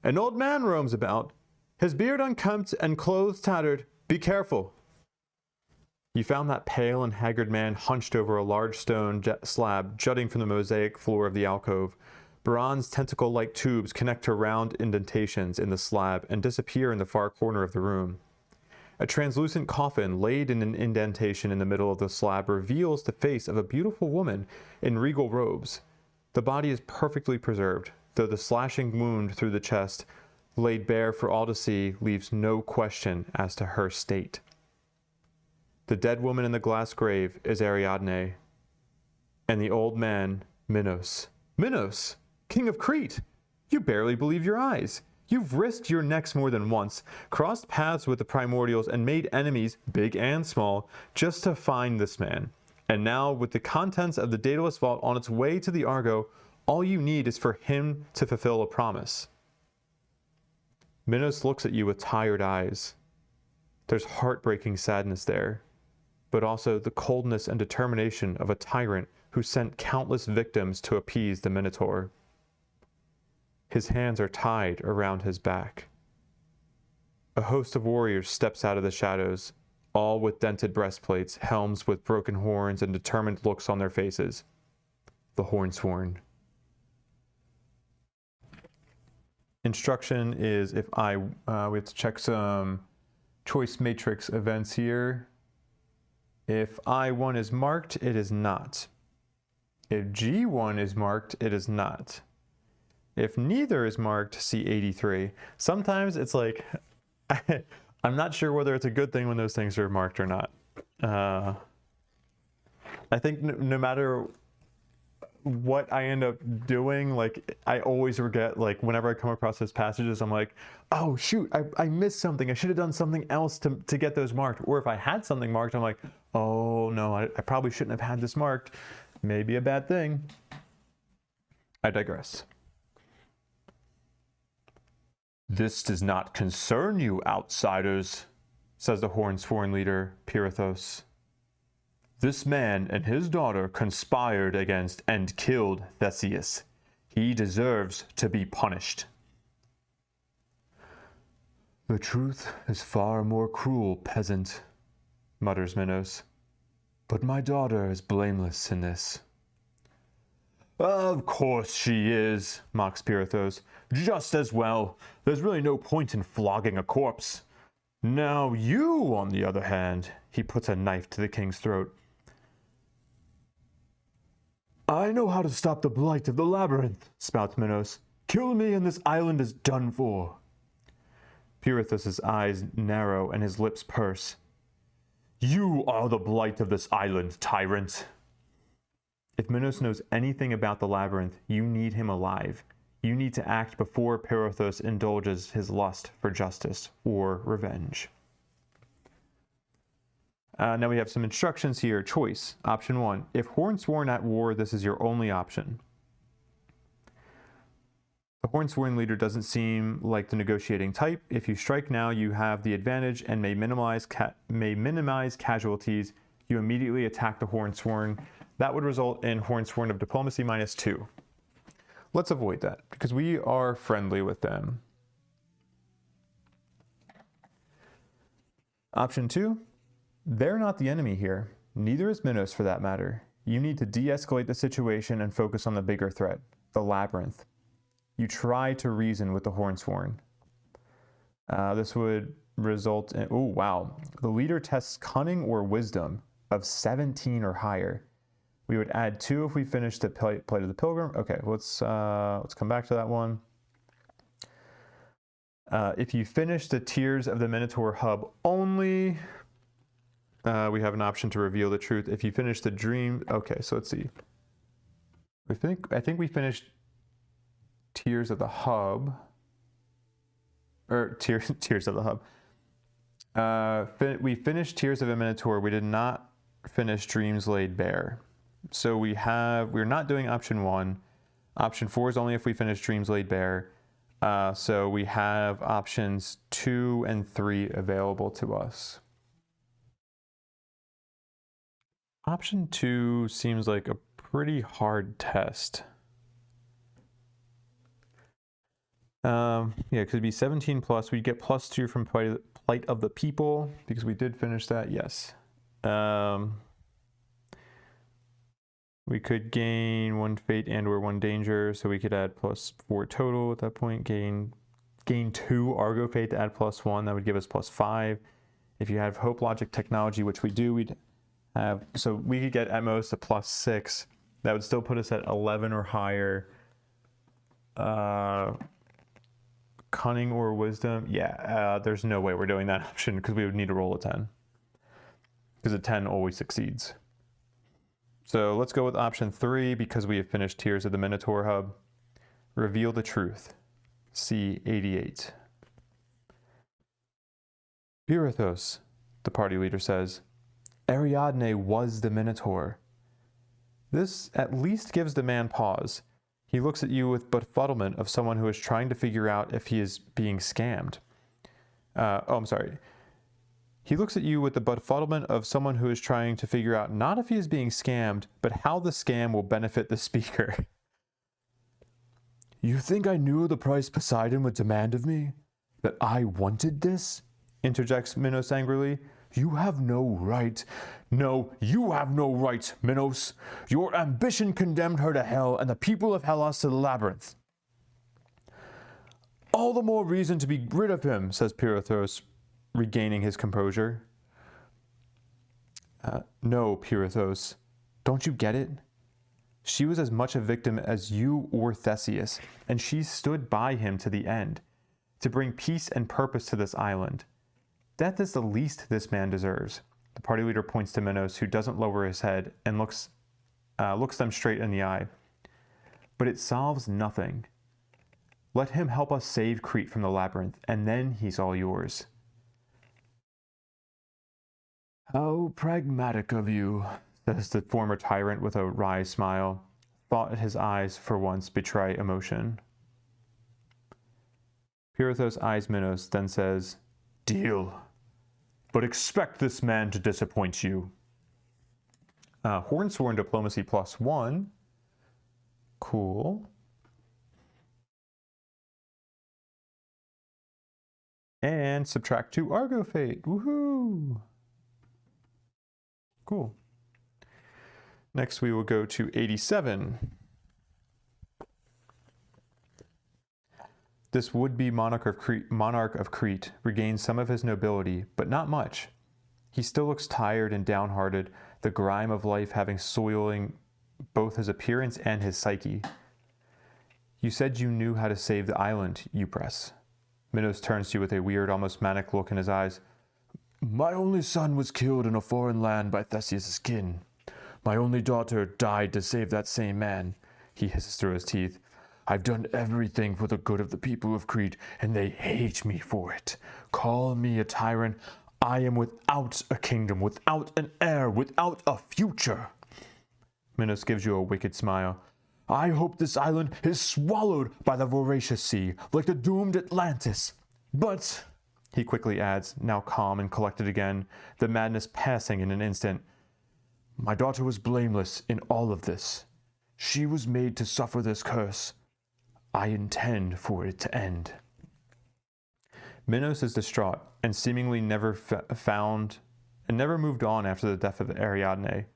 An old man roams about, his beard unkempt and clothes tattered. Be careful. You found that pale and haggard man hunched over a large stone slab jutting from the mosaic floor of the alcove. Bronze tentacle-like tubes connect to round indentations in the slab and disappear in the far corner of the room. A translucent coffin laid in an indentation in the middle of the slab reveals the face of a beautiful woman in regal robes. The body is perfectly preserved, though the slashing wound through the chest, laid bare for all to see, leaves no question as to her state. The dead woman in the glass grave is Ariadne, and the old man, Minos. Minos, king of Crete! You barely believe your eyes. You've risked your necks more than once, crossed paths with the primordials, and made enemies, big and small, just to find this man. And now, with the contents of the Daedalus Vault on its way to the Argo, all you need is for him to fulfill a promise. Minos looks at you with tired eyes. There's heartbreaking sadness there, but also the coldness and determination of a tyrant who sent countless victims to appease the Minotaur. His hands are tied around his back. A host of warriors steps out of the shadows, all with dented breastplates, helms with broken horns, and determined looks on their faces. The Hornsworn. Instruction is we have to check some choice matrix events here. If I1 is marked, it is not. If G1 is marked, it is not. If neither is marked, see 83. Sometimes it's like, I'm not sure whether it's a good thing when those things are marked or not. I think no matter what I end up doing, like I always forget, like whenever I come across those passages, I'm like, oh shoot, I missed something. I should have done something else to get those marked. Or if I had something marked, I'm like, oh no, I probably shouldn't have had this marked. Maybe a bad thing. I digress. This does not concern you, outsiders, says the Hornsworn leader, Pirithos. This man and his daughter conspired against and killed Theseus. He deserves to be punished. The truth is far more cruel, peasant, mutters Minos. But my daughter is blameless in this. Of course she is, mocks Pirithos. Just as well. There's really no point in flogging a corpse. Now you, on the other hand, he puts a knife to the king's throat. I know how to stop the blight of the labyrinth, spouts Minos. Kill me and this island is done for. Pirithos' eyes narrow and his lips purse. You are the blight of this island, tyrant. If Minos knows anything about the labyrinth, you need him alive. You need to act before Pirithos indulges his lust for justice or revenge. Now we have some instructions here. Choice. Option 1. If Hornsworn at war, this is your only option. The Hornsworn leader doesn't seem like the negotiating type. If you strike now, you have the advantage and may minimize casualties. You immediately attack the Hornsworn. That would result in Hornsworn of Diplomacy -2. Let's avoid that because we are friendly with them. Option 2, they're not the enemy here. Neither is Minos for that matter. You need to de-escalate the situation and focus on the bigger threat, the labyrinth. You try to reason with the Hornsworn. This would result in, oh wow, the leader tests cunning or wisdom of 17 or higher. We would add 2 if we finish the Plight of the Pilgrim. Okay, let's come back to that one. If you finish the Tears of the Minotaur hub only, we have an option to reveal the truth. If you finish the Dream, okay, so let's see. I think we finished Tears of the Hub, or Tears of the Hub. We finished Tears of a Minotaur. We did not finish Dreams Laid Bare. So we're not doing option 1. Option 4 is only if we finish Dreams Laid Bare. So we have options 2 and 3 available to us. Option 2 seems like a pretty hard test. Yeah, it could be 17 plus. We'd get +2 from Plight of the People because we did finish that, yes. We could gain 1 fate and or 1 danger, so we could add +4 total at that point. Gain 2 Argo fate to add +1, that would give us +5. If you have Hope Logic Technology, which we do, we'd have, so we could get at most a +6. That would still put us at 11 or higher. Cunning or wisdom, yeah, there's no way we're doing that option because we would need to roll a 10. Because a 10 always succeeds. So let's go with option 3 because we have finished Tears of the Minotaur hub. Reveal the truth. C88. Pirithos, the party leader says, Ariadne was the Minotaur. This at least gives the man pause. He looks at you with befuddlement of someone who is trying to figure out if he is being scammed. He looks at you with the befuddlement of someone who is trying to figure out not if he is being scammed, but how the scam will benefit the speaker. You think I knew the price Poseidon would demand of me? That I wanted this? Interjects Minos angrily. You have no right. No, you have no right, Minos. Your ambition condemned her to hell and the people of Hellas to the labyrinth. All the more reason to be rid of him, says Pirithos, regaining his composure. No, Pirithos. Don't you get it? She was as much a victim as you or Theseus, and she stood by him to the end, to bring peace and purpose to this island. Death is the least this man deserves. The party leader points to Minos, who doesn't lower his head and looks them straight in the eye. But it solves nothing. Let him help us save Crete from the labyrinth, and then he's all yours. How pragmatic of you, says the former tyrant with a wry smile. Thought his eyes, for once, betray emotion. Pirithos eyes Minos, then says, Deal. But expect this man to disappoint you. Hornsworn Diplomacy +1. Cool. And subtract 2 Argo Fate. Woohoo! Cool. Next we will go to 87. This would-be monarch of Crete regains some of his nobility, but not much. He still looks tired and downhearted, the grime of life having soiling both his appearance and his psyche. You said you knew how to save the island, you press. Minos turns to you with a weird, almost manic look in his eyes. My only son was killed in a foreign land by Theseus' kin. My only daughter died to save that same man, he hisses through his teeth. I've done everything for the good of the people of Crete, and they hate me for it. Call me a tyrant. I am without a kingdom, without an heir, without a future. Minos gives you a wicked smile. I hope this island is swallowed by the voracious sea, like the doomed Atlantis. But, he quickly adds, now calm and collected again, the madness passing in an instant, My daughter was blameless in all of this. She was made to suffer this curse. I intend for it to end. Minos is distraught and seemingly never found and never moved on after the death of Ariadne.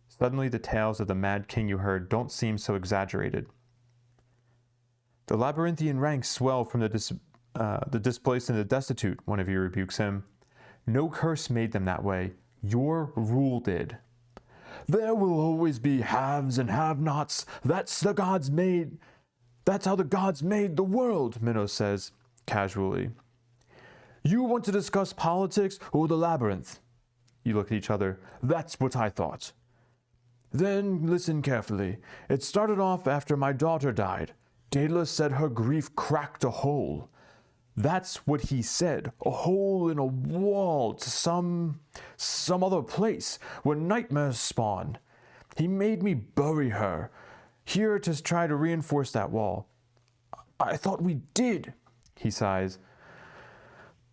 Suddenly the tales of the mad king you heard don't seem so exaggerated. The labyrinthian ranks swell from the displaced and the destitute, one of you rebukes him. No curse made them that way. Your rule did. There will always be haves and have-nots. That's how the gods made the world, Minos says, casually. You want to discuss politics or the labyrinth? You look at each other. That's what I thought. Then listen carefully. It started off after my daughter died. Daedalus said her grief cracked a hole. That's what he said, a hole in a wall to some other place where nightmares spawn. He made me bury her, here to try to reinforce that wall. I thought we did, he sighs.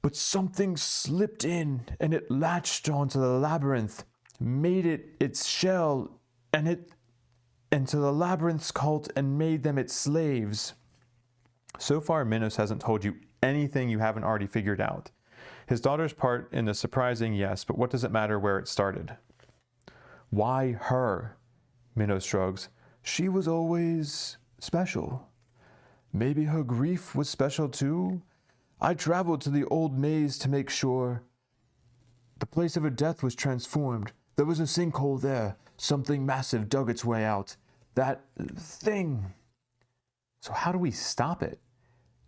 But something slipped in, and it latched onto the labyrinth, made it its shell, and it into the labyrinth's cult and made them its slaves. So far, Minos hasn't told you anything you haven't already figured out. His daughter's part in the surprising, yes, but what does it matter where it started? Why her? Minos shrugs. She was always special. Maybe her grief was special too? I traveled to the old maze to make sure. The place of her death was transformed. There was a sinkhole there. Something massive dug its way out. That thing. So how do we stop it?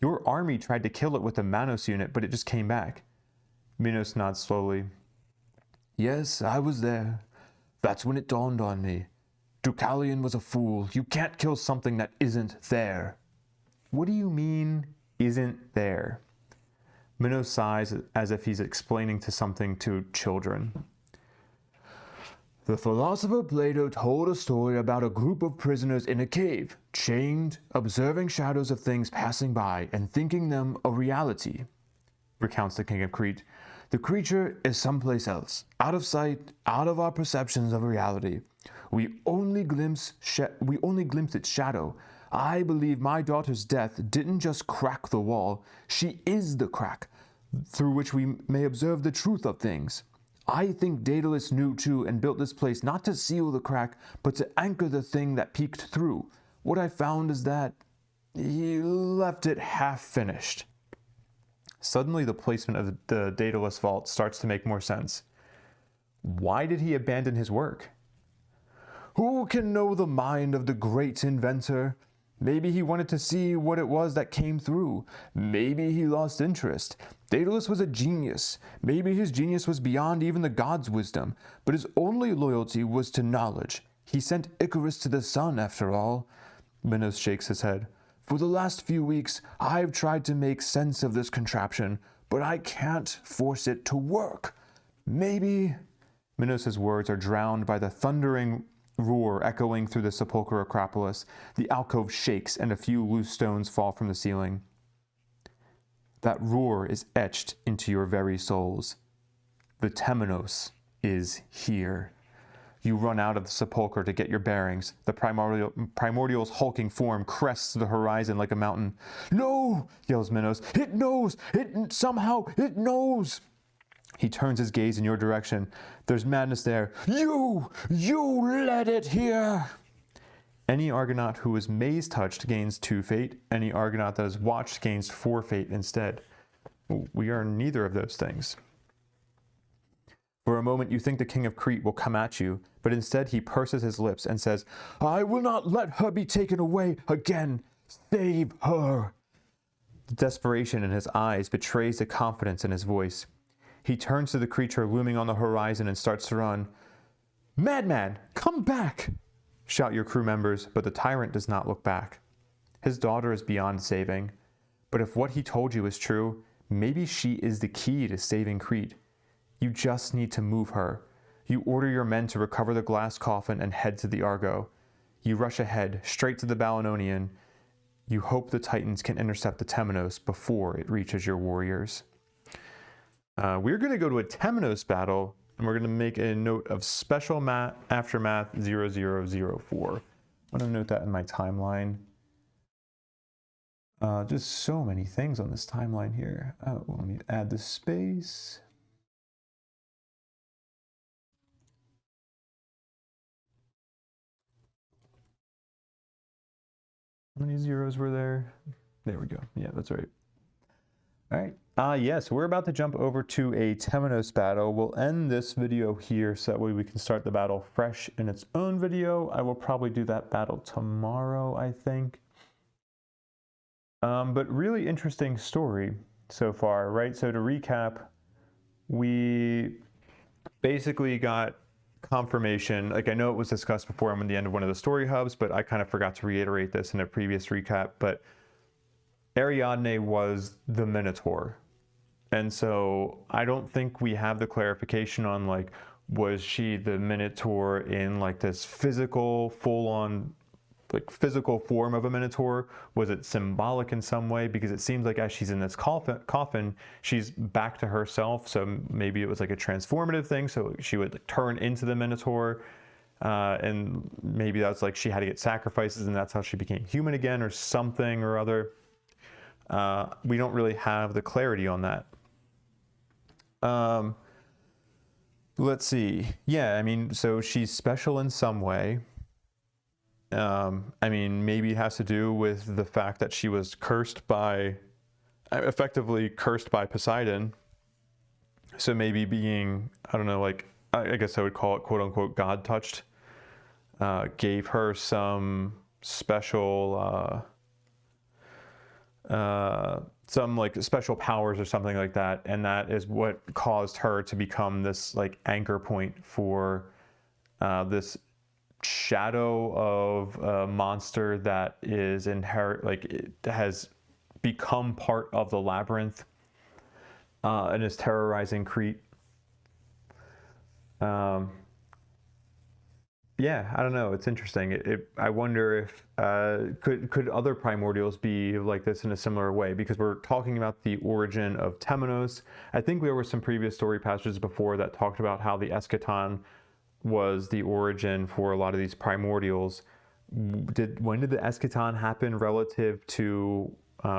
Your army tried to kill it with a Manos unit, but it just came back. Minos nods slowly. Yes, I was there. That's when it dawned on me. Deucalion was a fool. You can't kill something that isn't there. What do you mean, isn't there? Minos sighs as if he's explaining something to children. The philosopher Plato told a story about a group of prisoners in a cave, chained, observing shadows of things passing by and thinking them a reality, recounts the king of Crete. The creature is someplace else, out of sight, out of our perceptions of reality. We only glimpse its shadow. I believe my daughter's death didn't just crack the wall, she is the crack, through which we may observe the truth of things. I think Daedalus knew too and built this place not to seal the crack, but to anchor the thing that peeked through. What I found is that he left it half finished. Suddenly the placement of the Daedalus vault starts to make more sense. Why did he abandon his work? Who can know the mind of the great inventor? Maybe he wanted to see what it was that came through. Maybe he lost interest. Daedalus was a genius. Maybe his genius was beyond even the gods' wisdom, but his only loyalty was to knowledge. He sent Icarus to the sun, after all. Minos shakes his head. For the last few weeks, I've tried to make sense of this contraption, but I can't force it to work. Maybe... Minos' words are drowned by the thundering roar echoing through the Sepulcher Acropolis. The alcove shakes and a few loose stones fall from the ceiling. That roar is etched into your very souls. The Temenos is here. You run out of the sepulchre to get your bearings. The primordial's hulking form crests the horizon like a mountain. No, yells Minos. It knows! Somehow it knows! He turns his gaze in your direction. There's madness there. You led it here! Any Argonaut who is maze-touched gains 2 fate. Any Argonaut that is watched gains 4 fate instead. We are neither of those things. For a moment you think the king of Crete will come at you, but instead he purses his lips and says, I will not let her be taken away again. Save her. The desperation in his eyes betrays the confidence in his voice. He turns to the creature looming on the horizon and starts to run. Madman, come back! Shout your crew members, but the tyrant does not look back. His daughter is beyond saving. But if what he told you is true, maybe she is the key to saving Crete. You just need to move her. You order your men to recover the glass coffin and head to the Argo. You rush ahead, straight to the Balanonian. You hope the Titans can intercept the Temenos before it reaches your warriors. We're going to go to a Temenos battle And we're going to make a note of special aftermath 0004. I'm going to note that in my timeline. Just so many things on this timeline here. Oh, let me add the space. How many zeros were there? There we go. Yeah, that's right. All right. Yes, we're about to jump over to a Temenos battle. We'll end this video here so that way we can start the battle fresh in its own video. I will probably do that battle tomorrow, I think. But really interesting story so far, right? So to recap, we basically got confirmation. Like, I know it was discussed before I'm at the end of one of the story hubs, but I kind of forgot to reiterate this in a previous recap. But Ariadne was the Minotaur. And so I don't think we have the clarification on, like, was she the Minotaur in like this physical, full-on, like physical form of a Minotaur? Was it symbolic in some way? Because it seems like as she's in this coffin, she's back to herself. So maybe it was like a transformative thing. So she would like turn into the Minotaur. And maybe that's like she had to get sacrifices and that's how she became human again or something or other. We don't really have the clarity on that. Let's see. Yeah, I mean, so she's special in some way. I mean, maybe it has to do with the fact that she was effectively cursed by Poseidon. So maybe being, I don't know, like, I guess I would call it quote unquote God touched, gave her some special, some like special powers or something like that. And that is what caused her to become this like anchor point for this shadow of a monster that is like it has become part of the labyrinth and is terrorizing Crete. Yeah, I don't know. It's interesting. I wonder if could other primordials be like this in a similar way? Because we're talking about the origin of Temenos. I think there were some previous story passages before that talked about how the eschaton was the origin for a lot of these primordials. When did the eschaton happen relative to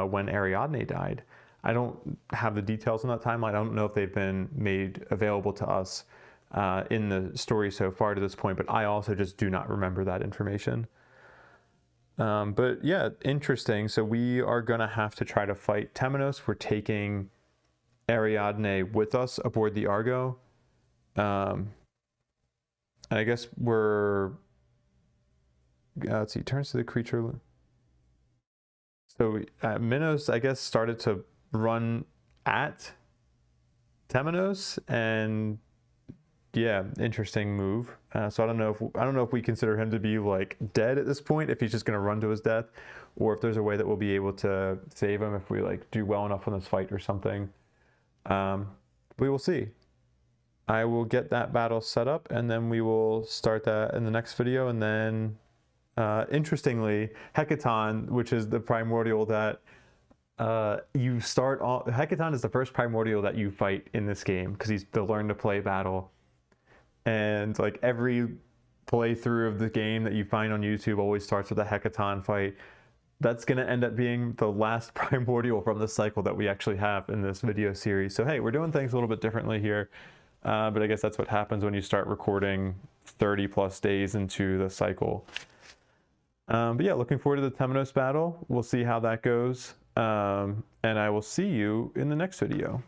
when Ariadne died? I don't have the details on that timeline. I don't know if they've been made available to us in the story so far to this point, but I also just do not remember that information. But yeah, interesting. So we are going to have to try to fight Temenos. We're taking Ariadne with us aboard the Argo. And I guess we're, let's see, turns to the creature. So Minos, I guess, started to run at Temenos, and yeah, interesting move. So I don't know if we consider him to be like dead at this point, if he's just going to run to his death, or if there's a way that we'll be able to save him if we like do well enough on this fight or something. We will see. I will get that battle set up and then we will start that in the next video. And then interestingly, Hecaton, which is the primordial that you start on, Hecaton is the first primordial that you fight in this game because he's the learn to play battle. And like every playthrough of the game that you find on YouTube always starts with a Hecaton fight. That's going to end up being the last primordial from the cycle that we actually have in this video series. So hey, we're doing things a little bit differently here. But I guess that's what happens when you start recording 30 plus days into the cycle. But yeah, looking forward to the Temenos battle. We'll see how that goes. And I will see you in the next video.